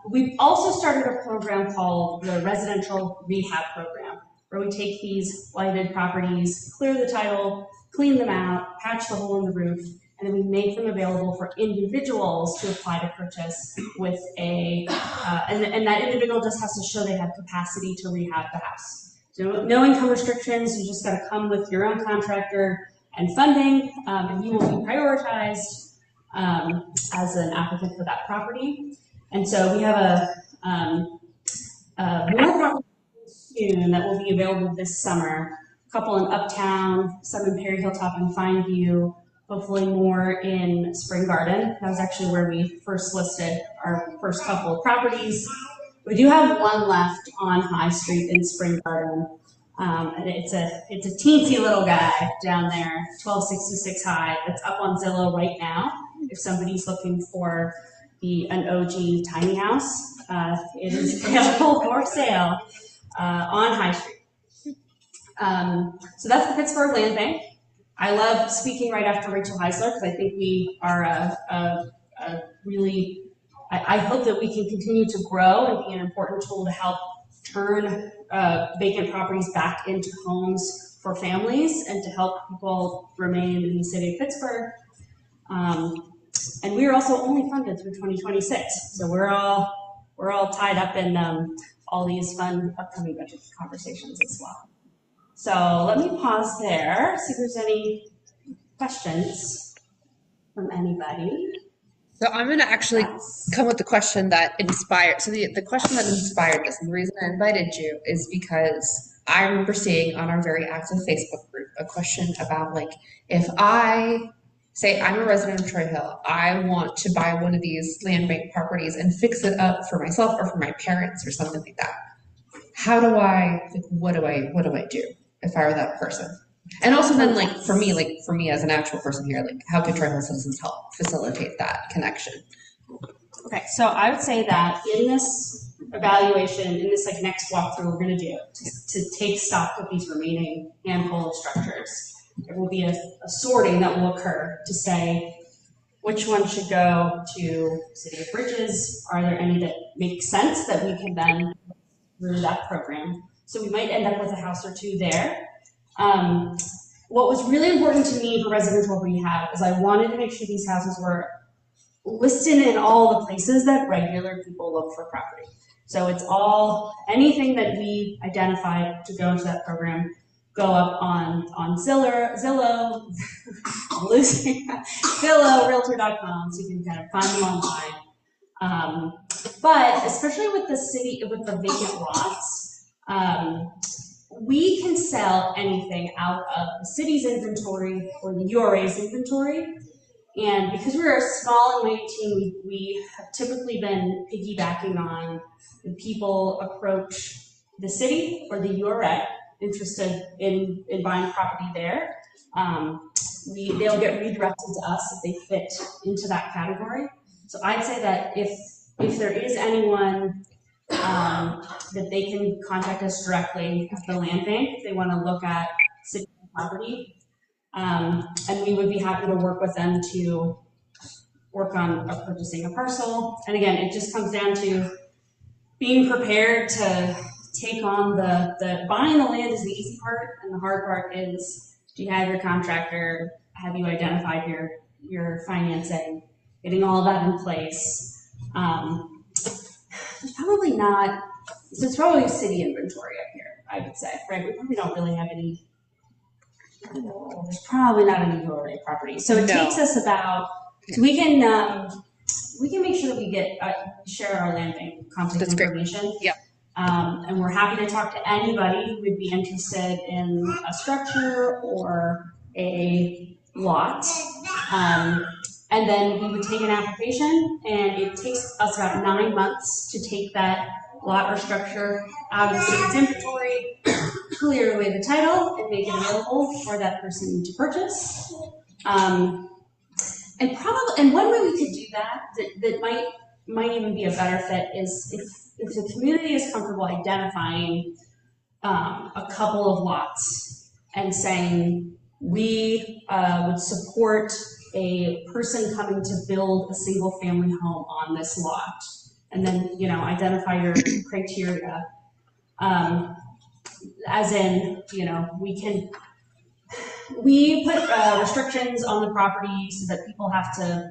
We've also started a program called the Residential Rehab Program, where we take these blighted properties, clear the title, clean them out, patch the hole in the roof, and then we make them available for individuals to apply to purchase with and that individual just has to show they have capacity to rehab the house. So no income restrictions, you just gotta come with your own contractor and funding, and you will be prioritized as an applicant for that property. And so we have more properties soon that will be available this summer. A couple in Uptown, some in Perry Hilltop and Fineview, hopefully more in Spring Garden. That was actually where we first listed our first couple of properties. We do have one left on High Street in Spring Garden. And it's a teensy little guy down there, 1266 high. It's up on Zillow right now. If somebody's looking for an OG tiny house, it is available for sale on High Street. So that's the Pittsburgh Land Bank. I love speaking right after Rachael Heisler because I think we are I hope that we can continue to grow and be an important tool to help turn vacant properties back into homes for families and to help people remain in the city of Pittsburgh. And we are also only funded through 2026, so we're all tied up in all these fun upcoming budget conversations as well. So let me pause there, see if there's any questions from anybody. So I'm going to actually come with the question that inspired. So the question that inspired this, and the reason I invited you is because I remember seeing on our very active Facebook group a question about, like, if I say I'm a resident of Troy Hill. I want to buy one of these land bank properties and fix it up for myself or for my parents or something like that. How do I, like, what do I do if I were that person? And also then for me as an actual person here, like how could Troy Hill citizens help facilitate that connection? Okay, so I would say that in this evaluation, in this like next walkthrough we're going to do to take stock of these remaining handful of structures, there will be a sorting that will occur to say which one should go to City of Bridges. Are there any that make sense that we can then through that program? So we might end up with a house or two there. What was really important to me for residential rehab is I wanted to make sure these houses were listed in all the places that regular people look for property. So it's all, anything that we identified to go into that program, go up on Zillow, Zillow, Realtor.com, so you can kind of find them online. But especially with the city, with the vacant lots, we can sell anything out of the city's inventory or the URA's inventory. And because we're a small and mighty team, we have typically been piggybacking on when people approach the city or the URA interested in buying property there. They'll get redirected to us if they fit into that category. So I'd say that if there is anyone that they can contact us directly at the land bank if they want to look at city property. And we would be happy to work with them to work on purchasing a parcel. And again, it just comes down to being prepared to take on the buying the land is the easy part, and the hard part is, do you have your contractor? Have you identified your financing? Getting all of that in place. There's probably not, so it's probably city inventory up here, I would say, right? We probably don't really have any, there's probably not any URA property. So it takes us about, so we can make sure that we get, share our land bank contact information. Yep. And we're happy to talk to anybody who would be interested in a structure or a lot. And then we would take an application, and it takes us about 9 months to take that lot or structure out of the city's inventory, clear away the title, and make it available for that person to purchase. And one way we could do that might even be a better fit is if the community is comfortable identifying a couple of lots and saying we would support a person coming to build a single family home on this lot, and then identify your criteria, as in we put restrictions on the property so that people have to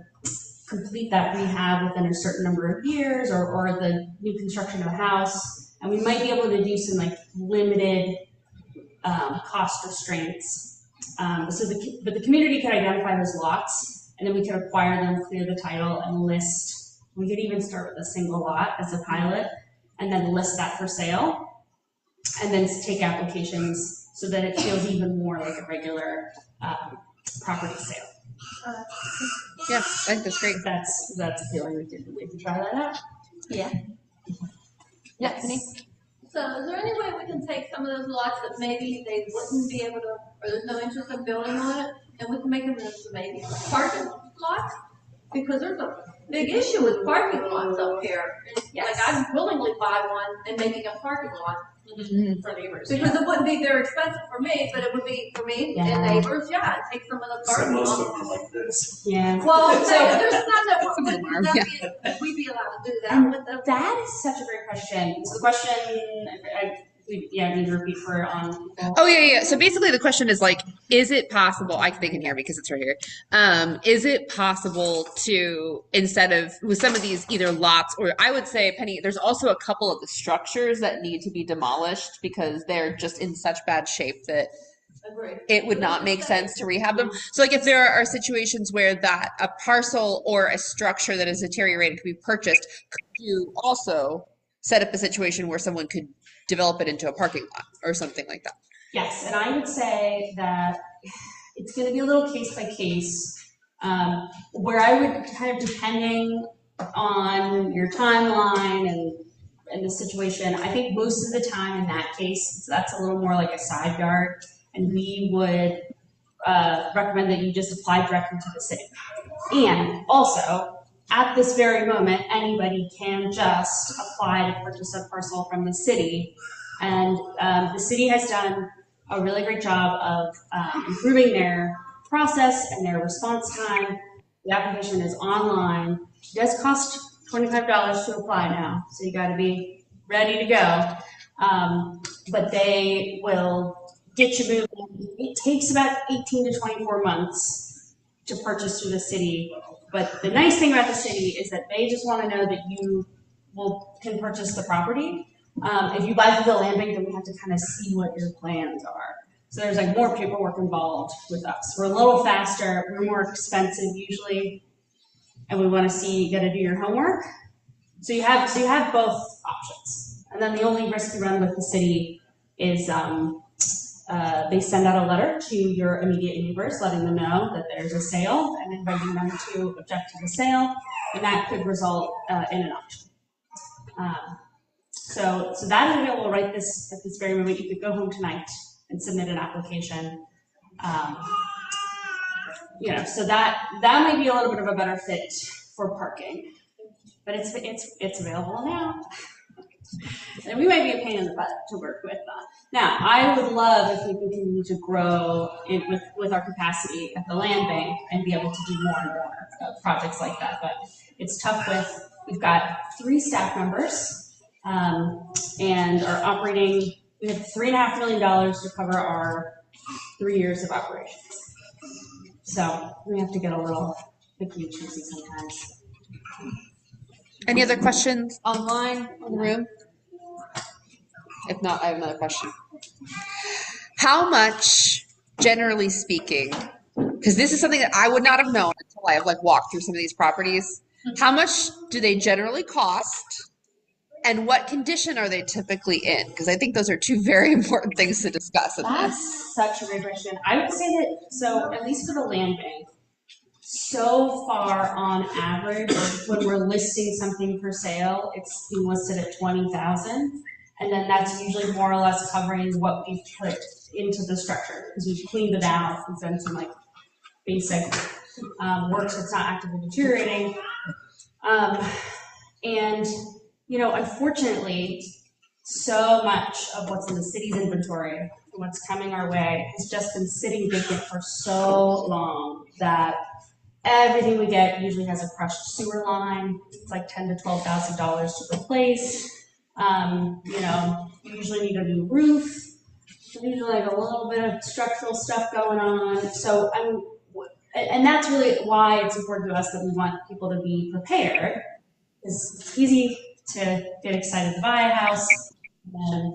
complete that rehab within a certain number of years, or the new construction of a house, and we might be able to do some limited cost restraints. But the community could identify those lots, and then we could acquire them, clear the title, and list. We could even start with a single lot as a pilot, and then list that for sale, and then take applications so that it feels even more like a regular property sale. Yeah, I think that's great. That's appealing. We can try that out. Yeah. Yeah, Penny? So is there any way we can take some of those lots that maybe they wouldn't be able to, or there's no interest in building on it, and we can make them into maybe parking lots? Because there's a big issue with parking lots up here. Yes. Like I'd willingly buy one and making a parking lot for neighbors. Because it wouldn't be very expensive for me, but it would be for me and neighbors. Yeah, I'd take some of the parking lots. Most of them are like this. Yeah. Well, there's not that we'd be allowed to do that with them. That is such a great question. So the question, I need to repeat for on. Oh yeah. So basically the question is is it possible, they can hear me because it's right here. Is it possible to, instead of, with some of these either lots, or I would say, Penny, there's also a couple of the structures that need to be demolished because they're just in such bad shape that it would not make sense to rehab them. So if there are situations where that a parcel or a structure that is deteriorated could be purchased, could you also set up a situation where someone could develop it into a parking lot or something like that? Yes, and I would say that it's going to be a little case by case. Where I would kind of, depending on your timeline and the situation, I think most of the time in that case, that's a little more like a side yard, and we would recommend that you just apply directly to the city. And also, at this very moment, anybody can just apply to purchase a parcel from the city. And the city has done a really great job of improving their process and their response time. The application is online. It does cost $25 to apply now, so you got to be ready to go. But they will get you moving. It takes about 18 to 24 months to purchase through the city. But the nice thing about the city is that they just want to know that you can purchase the property. If you buy through the land bank, then we have to kind of see what your plans are. So there's like more paperwork involved with us. We're a little faster, we're more expensive usually, and we want to see you got to do your homework. So you have both options. And then the only risk you run with the city is they send out a letter to your immediate neighbors, letting them know that there's a sale and inviting them to object to the sale, and that could result in an auction. So that is available right at this very moment. You could go home tonight and submit an application. So that might be a little bit of a better fit for parking, but it's available now. And we might be a pain in the butt to work with. Now, I would love if we continue to grow with our capacity at the land bank and be able to do more and more projects like that. But it's tough we've got 3 staff members and are operating, we have $3.5 million to cover our 3 years of operations. So we have to get a little picky and choosy sometimes. Any other questions online in the room? If not, I have another question. How much, generally speaking, because this is something that I would not have known until I have walked through some of these properties, how much do they generally cost, and what condition are they typically in? Because I think those are 2 very important things to discuss in this. That's such a great question. I would say that, so at least for the land bank, so far on average, when we're listing something for sale, it's being listed at $20,000. And then that's usually more or less covering what we've put into the structure, because we've cleaned it out, we've done some basic work so it's not actively deteriorating. And unfortunately, so much of what's in the city's inventory and what's coming our way has just been sitting vacant for so long that everything we get usually has a crushed sewer line. It's like $10,000 to $12,000 to replace. You usually need a new roof. Usually a little bit of structural stuff going on. So and that's really why it's important to us that we want people to be prepared. It's easy to get excited to buy a house,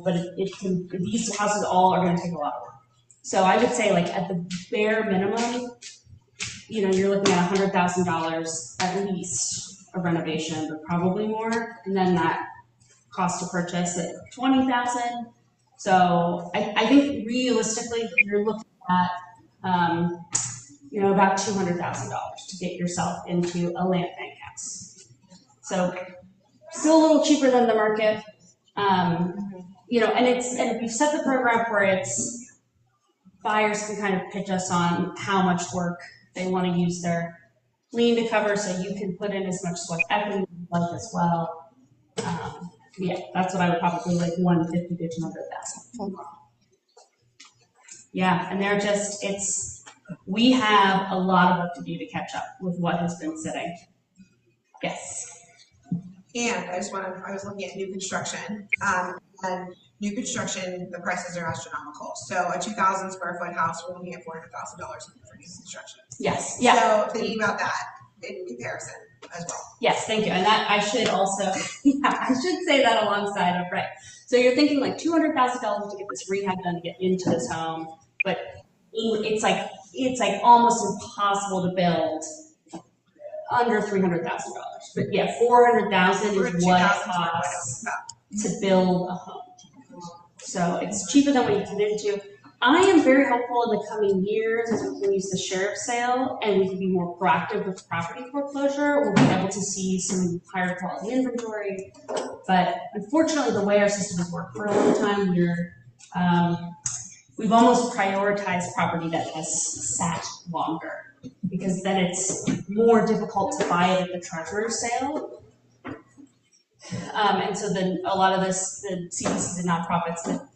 but these houses all are going to take a lot of work. So I would say at the bare minimum, you're looking at $100,000 at least of renovation, but probably more. And then that cost to purchase at $20,000. So I think realistically, you're looking at about $200,000 to get yourself into a land bank house. So still a little cheaper than the market, and if you set the program where it's buyers can kind of pitch us on how much work they want to use their lien to cover, so you can put in as much equity as well. Yeah, that's what I would probably like, 150 to 200,000. Yeah, and they're we have a lot of work to do to catch up with what has been sitting. Yes. And I was looking at new construction, and new construction, the prices are astronomical. So a 2,000 square foot house, we're looking at $400,000 for new construction. Yes. Yeah. So thinking about that in comparison as well. Yes, thank you. And that I should also, I should say that alongside of, right. So you're thinking $200,000 to get this rehab done to get into this home, but it's like almost impossible to build under $300,000. But yeah, $400,000 is what it costs to build a home. So it's cheaper than what you committed to. I am very hopeful in the coming years as we can use the sheriff's sale and we can be more proactive with property foreclosure. We'll be able to see some higher quality inventory. But unfortunately, the way our system has worked for a long time, we've almost prioritized property that has sat longer because then it's more difficult to buy it at the treasurer's sale. And so then a lot of the CDCs and nonprofits that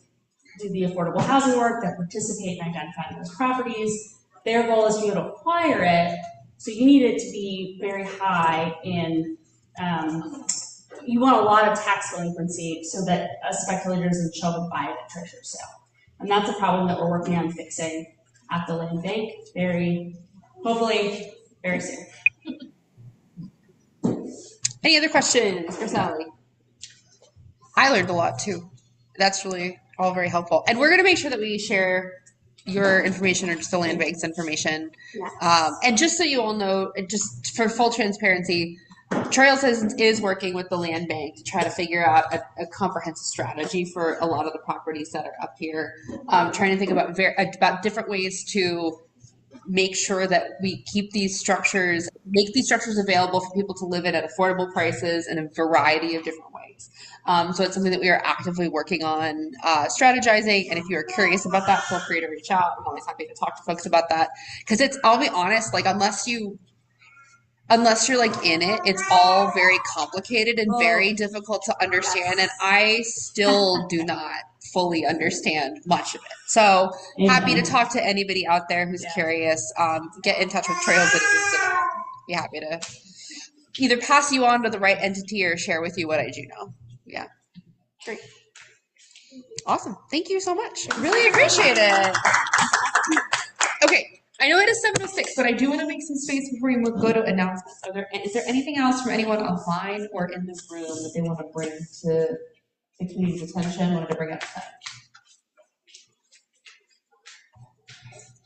do the affordable housing work, that participate in identifying those properties, their goal is to be able to acquire it. So you need it to be very high in, you want a lot of tax delinquency so that a speculator doesn't show up and buy it at treasurer's sale. And that's a problem that we're working on fixing at the land bank hopefully very soon. Any other questions for Sally? I learned a lot too. That's really all very helpful. And we're going to make sure that we share your information or just the land bank's information. And just so you all know, just for full transparency, Trails is working with the land bank to try to figure out a comprehensive strategy for a lot of the properties that are up here. Trying to think about different ways to make sure that we keep make these structures available for people to live in at affordable prices in a variety of different ways. So it's something that we are actively working on strategizing. And if you're curious about that, feel free to reach out. I'm always happy to talk to folks about that. Because I'll be honest, like unless you're like in it, it's all very complicated and very difficult to understand. And I still do not fully understand much of it. So happy to talk to anybody out there who's curious. Get in touch with Trails and be happy to either pass you on to the right entity or share with you what I do know. Yeah. Great. Awesome. Thank you so much. Really appreciate it. Okay. I know it is 7:06, but I do want to make some space before we go to announcements. Is there anything else from anyone online or in this room that they want to bring to the community's attention, wanted to bring up today?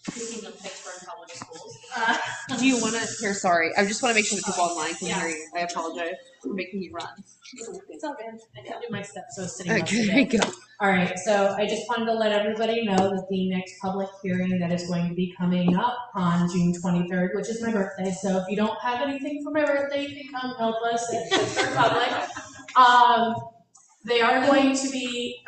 Speaking of Pittsburgh public schools. Do you want to hear? Sorry, I just want to make sure that people online can hear you. I apologize for making you run. It's all good. I didn't do my steps, so I was sitting Okay, there you go. All right, so I just wanted to let everybody know that the next public hearing that is going to be coming up on June 23rd, which is my birthday. So if you don't have anything for my birthday, you can come help us at Pittsburgh Public. They are going to be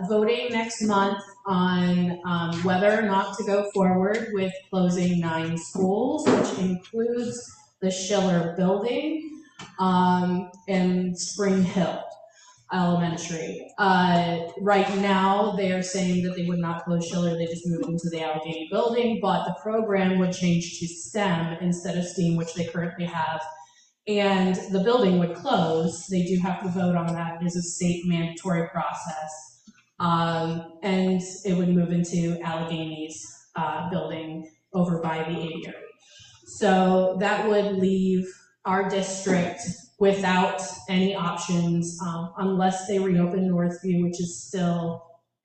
voting next month on whether or not to go forward with closing 9 schools, which includes the Schiller building and Spring Hill Elementary. Right now, they are saying that they would not close Schiller, they just moved into the Allegheny building, but the program would change to STEM instead of STEAM, which they currently have. And the building would close. They do have to vote on that. It is a state mandatory process. And it would move into Allegheny's building over by the aviary. So that would leave our district without any options unless they reopen Northview, which is still,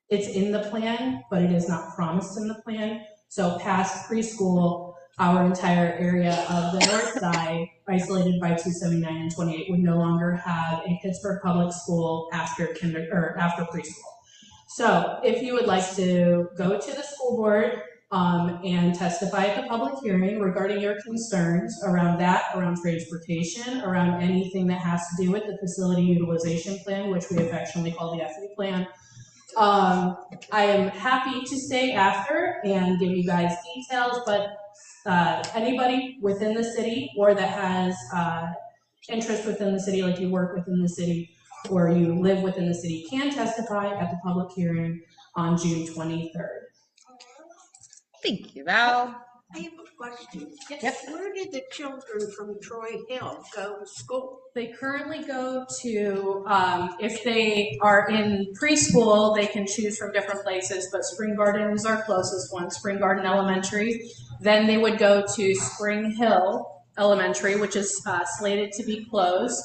it's in the plan, but it is not promised in the plan. So past preschool, our entire area of the north side, isolated by 279 and 28, would no longer have a Pittsburgh public school after preschool. So if you would like to go to the school board and testify at the public hearing regarding your concerns around that, around transportation, around anything that has to do with the facility utilization plan, which we affectionately call the FE plan, I am happy to stay after and give you guys details, but anybody within the city or that has interest within the city, like you work within the city or you live within the city, can testify at the public hearing on June 23rd. Thank you, Val. I have a question. Yep. Where did the children from Troy Hill go to school? They currently go to, if they are in preschool, they can choose from different places, but Spring Garden is our closest one, Spring Garden Elementary. Then they would go to Spring Hill Elementary, which is slated to be closed.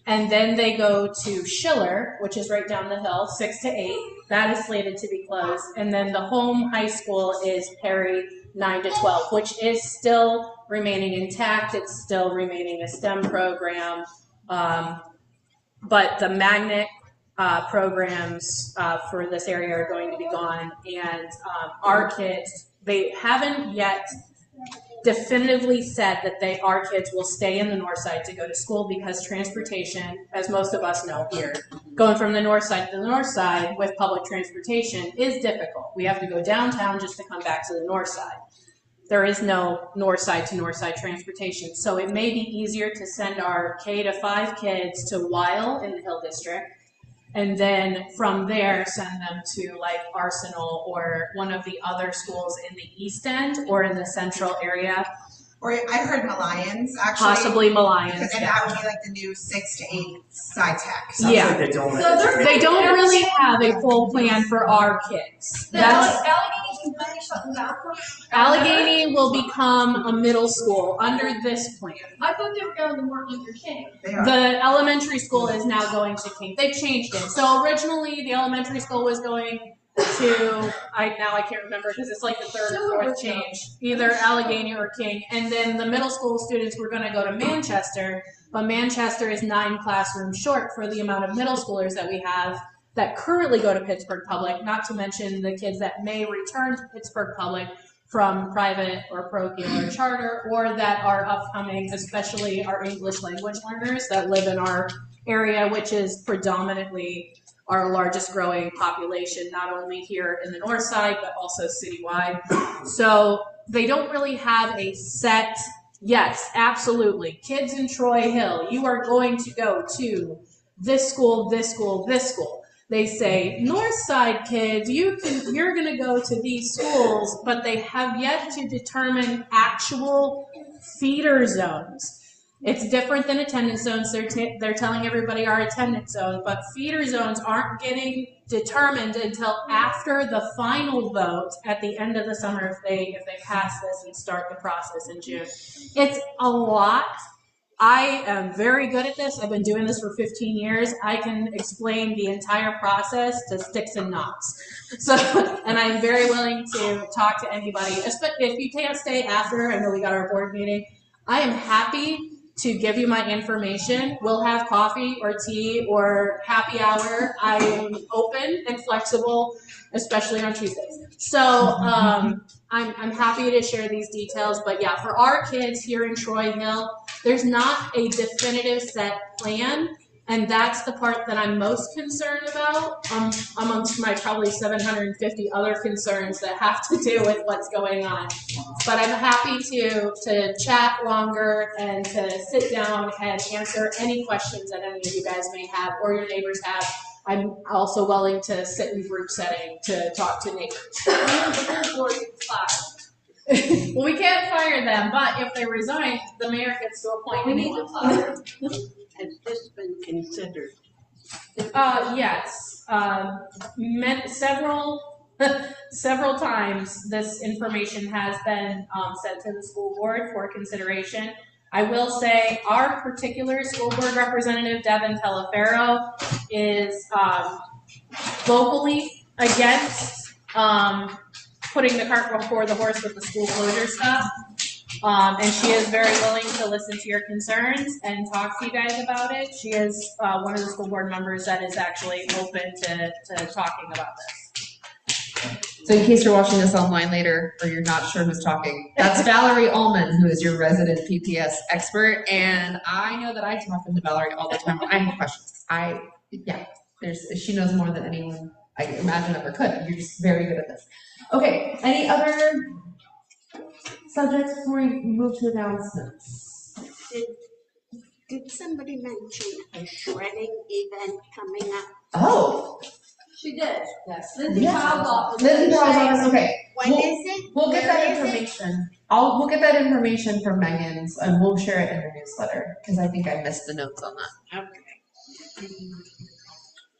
And then they go to Schiller, which is right down the hill, 6 to 8. That is slated to be closed. And then the home high school is Perry, 9 to 12, which is still remaining intact. It's still remaining a STEM program. But the magnet programs for this area are going to be gone, and our kids, they haven't yet definitively said that our kids will stay in the north side to go to school because transportation, as most of us know here, going from the north side to the north side with public transportation is difficult. We have to go downtown just to come back to the north side. There is no north side to north side transportation. So it may be easier to send our K to 5 kids to Weil in the Hill District, and then from there send them to like Arsenal or one of the other schools in the East End or in the central area. Or I heard Malayans, actually. Possibly Malayans. And that would be like the new 6 to 8 sci tech. Yeah. Like they don't, They don't really have a full plan for our kids. Allegheny will become a middle school under this plan. I thought they were going to Martin Luther King. The elementary school is now going to King. They've changed it. So originally the elementary school was going to, I can't remember because it's like the third or fourth change, either Allegheny or King. And then the middle school students were going to go to Manchester, but Manchester is 9 classrooms short for the amount of middle schoolers that we have that currently go to Pittsburgh Public, not to mention the kids that may return to Pittsburgh Public from private or parochial or charter, or that are upcoming, especially our English language learners that live in our area, which is predominantly our largest growing population, not only here in the north side, but also citywide. So they don't really have a set, yes, absolutely. Kids in Troy Hill, you are going to go to this school, this school, this school. They say, north side kids, you're going to go to these schools, but they have yet to determine actual feeder zones. It's different than attendance zones. They're telling everybody our attendance zone, but feeder zones aren't getting determined until after the final vote at the end of the summer if they pass this and start the process in June. It's a lot. I am very good at this. I've been doing this for 15 years. I can explain the entire process to sticks and knots. So, and I'm very willing to talk to anybody. If you can't stay after, I know we got our board meeting, I am happy to give you my information. We'll have coffee or tea or happy hour. I am open and flexible, especially on Tuesdays. So I'm happy to share these details. But yeah, for our kids here in Troy Hill, there's not a definitive set plan. And that's the part that I'm most concerned about amongst my probably 750 other concerns that have to do with what's going on. But I'm happy to chat longer and to sit down and answer any questions that any of you guys may have or your neighbors have. I'm also willing to sit in group setting to talk to neighbors. Well, we can't fire them, but if they resign, the mayor gets to appoint anyone. Has this been considered? Yes. Several times this information has been sent to the school board for consideration. I will say our particular school board representative, Devin Telefero, is vocally against putting the cart before the horse with the school closure stuff. And she is very willing to listen to your concerns and talk to you guys about it. She is one of the school board members that is actually open to talking about this. So in case you're watching this online later or you're not sure who's talking, that's Valerie Ullman, who is your resident PPS expert. And I know that I talk to Valerie all the time. I have questions. She knows more than anyone I imagine ever could. You're just very good at this. Okay, any other subjects before we move to announcements? Did somebody mention a shredding event coming up? Oh. She did. Yes. Lindsay Kyle's office. Lindsay Kyle's office, okay. When is it? We'll get Where that is it? information. We'll get that information from Megan's and we'll share it in the newsletter because I think I missed the notes on that. Okay.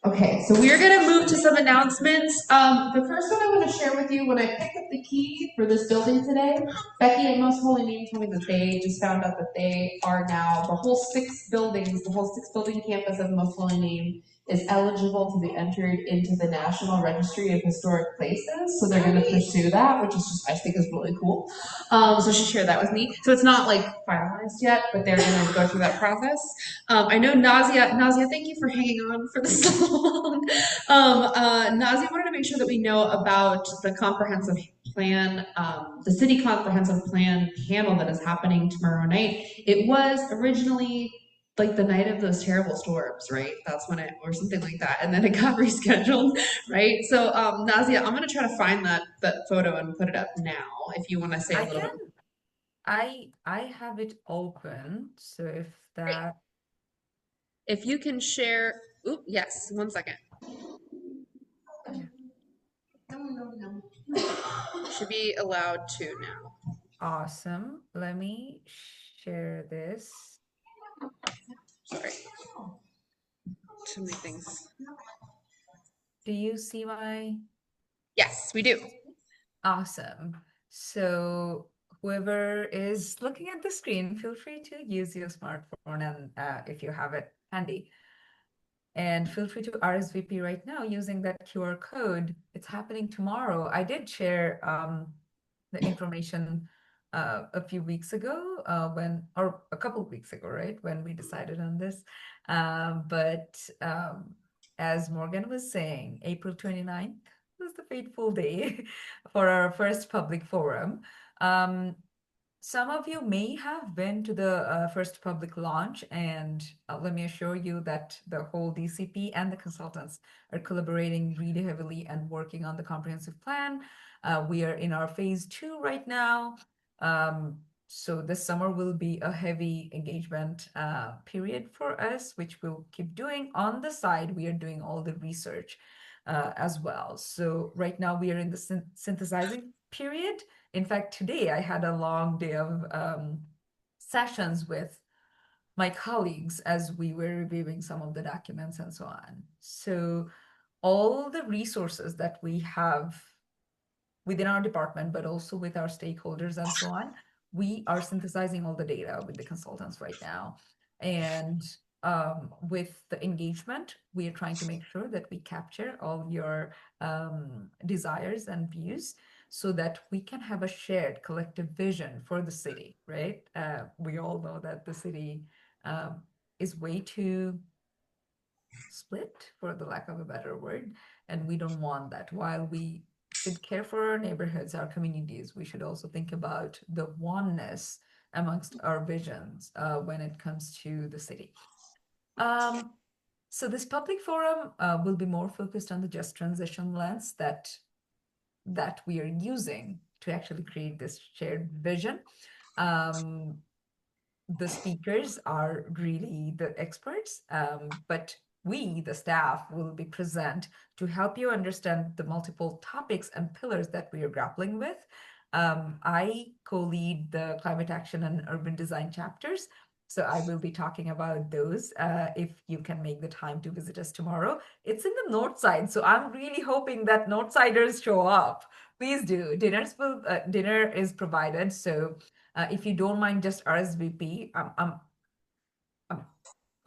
Okay, so we're gonna move to some announcements. The first one I want to share with you, when I picked up the key for this building today, Becky at Most Holy Name told me that they just found out that they are now, the whole 6 building campus of Most Holy Name is eligible to be entered into the National Registry of Historic Places. So they're going to pursue that, which is just, I think is really cool. So she shared that with me. So it's not like finalized yet, but they're going to go through that process. I know Nazia, thank you for hanging on for this long. long. Nazi wanted to make sure that we know about the comprehensive plan, the city comprehensive plan panel that is happening tomorrow night. It was originally like the night of those terrible storms, right? That's when it, or something like that, and then it got rescheduled, right? So, Nazia, I'm gonna try to find that photo and put it up now. If you want to say a I little can, bit. I have it open, so if that, If you can share, oop, yes, 1 second. yeah, No. Should be allowed to now. awesome. Let me share this. Sorry. Too many things. Do you see my? Yes, we do. Awesome. So whoever is looking at the screen, feel free to use your smartphone and if you have it handy. And feel free to RSVP right now using that QR code. It's happening tomorrow. I did share the information a few weeks ago or a couple of weeks ago, right? When we decided on this. But as Morgan was saying, April 29th was the fateful day for our first public forum. Some of you may have been to the first public launch, and let me assure you that the whole DCP and the consultants are collaborating really heavily and working on the comprehensive plan. We are in our phase 2 right now. So this summer will be a heavy engagement period for us, which we'll keep doing. On the side, we are doing all the research as well. So right now we are in the synthesizing period. In fact, today I had a long day of sessions with my colleagues as we were reviewing some of the documents and so on. So all the resources that we have within our department, but also with our stakeholders and so on, we are synthesizing all the data with the consultants right now. And with the engagement, we are trying to make sure that we capture all your desires and views so that we can have a shared collective vision for the city, right? We all know that the city is way too split, for the lack of a better word, and we don't want that. While we should care for our neighborhoods, our communities, we should also think about the oneness amongst our visions when it comes to the city. So this public forum will be more focused on the just transition lens that we are using to actually create this shared vision. The speakers are really the experts, but we, the staff, will be present to help you understand the multiple topics and pillars that we are grappling with. I co-lead the climate action and urban design chapters, so I will be talking about those if you can make the time to visit us tomorrow. It's in the north side, so I'm really hoping that north siders show up. Please do. Dinner is provided, so if you don't mind just RSVP, I'm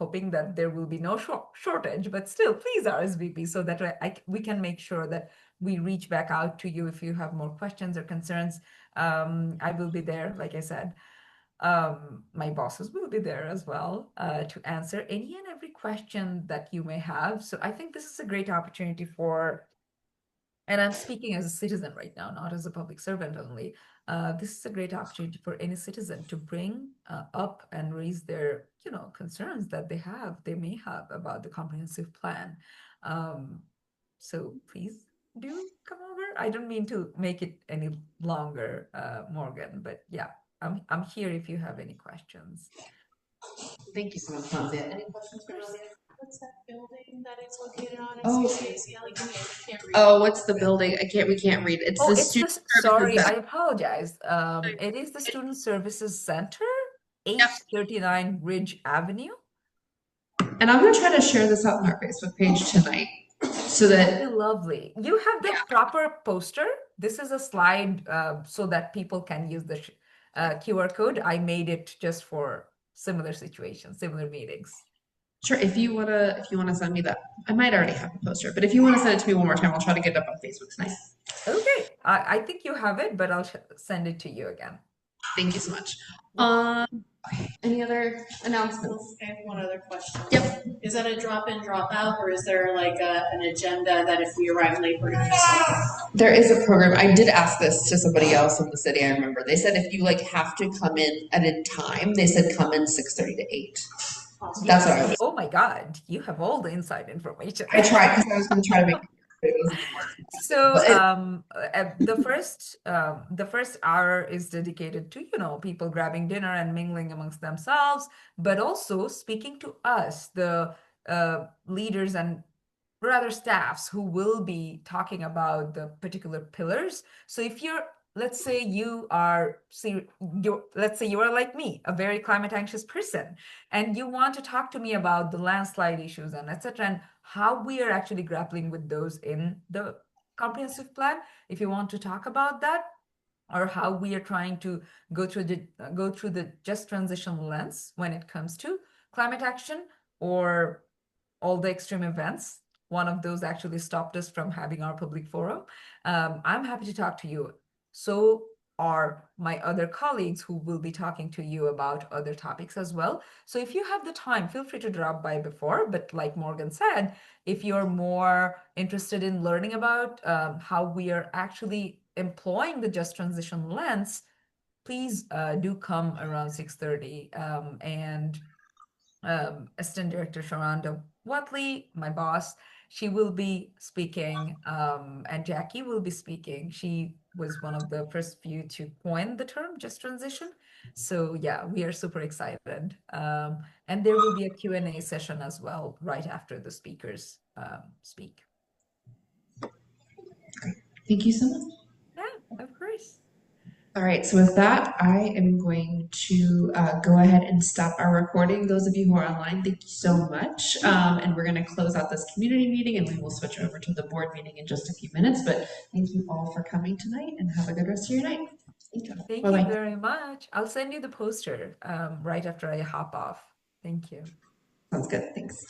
hoping that there will be no shortage, but still, please RSVP so that we can make sure that we reach back out to you if you have more questions or concerns. I will be there, like I said. My bosses will be there as well to answer any and every question that you may have. So I think this is a great opportunity and I'm speaking as a citizen right now, not as a public servant only. This is a great opportunity for any citizen to bring up and raise their, concerns that they may have about the comprehensive plan. So please do come over. I don't mean to make it any longer, Morgan, but yeah, I'm here if you have any questions. Thank you so much, Nadia. Any questions for Nadia? What's that building that it's located on? Oh. Can't read. Oh, what's the building? We can't read. It's the student services Sorry, I center. apologize. It is the Student Services Center, 839 Ridge Avenue. And I'm gonna try to share this out on our Facebook page tonight so That'd that be lovely. You have the proper poster. This is a slide so that people can use the QR code. I made it just for similar situations, similar meetings. sure, if you wanna send me that, I might already have the poster, but if you wanna send it to me one more time, I'll try to get it up on Facebook tonight. Okay, I think you have it, but I'll send it to you again. Thank you so much. Okay, any other announcements? I have one other question. Yep. Is that a drop-in, drop-out, or is there like an agenda that if we arrive late, we're gonna do something? There is a program. I did ask this to somebody else in the city. I remember they said if you like have to come in at a time, they said come in 6:30 to 8. That's what I was. Oh my God, you have all the inside information. I tried because I was going to try to make it was So But it- the first hour is dedicated to, you know, people grabbing dinner and mingling amongst themselves, but also speaking to us, the leaders and rather staffs who will be talking about the particular pillars. So if you're, let's say you are, let's say you are like me, a very climate anxious person, and you want to talk to me about the landslide issues and etc., and how we are actually grappling with those in the comprehensive plan. If you want to talk about that, or how we are trying to go through the just transition lens when it comes to climate action or all the extreme events. One of those actually stopped us from having our public forum. I'm happy to talk to you. So are my other colleagues who will be talking to you about other topics as well. So if you have the time, feel free to drop by before. But like Morgan said, if you're more interested in learning about how we are actually employing the just transition lens, please do come around 6:30. And Assistant Director Sharonda Watley, my boss, she will be speaking, and Jackie will be speaking. She was one of the first few to coin the term just transition. So yeah, we are super excited. And there will be a Q&A session as well right after the speakers speak. Thank you so much. Yeah, of course. All right, so with that, I am going to go ahead and stop our recording. Those of you who are online, thank you so much. And we're going to close out this community meeting and we will switch over to the board meeting in just a few minutes. But thank you all for coming tonight and have a good rest of your night. Thank you. Thank Bye-bye. you very much. I'll send you the poster right after I hop off. Thank you. Sounds good. Thanks.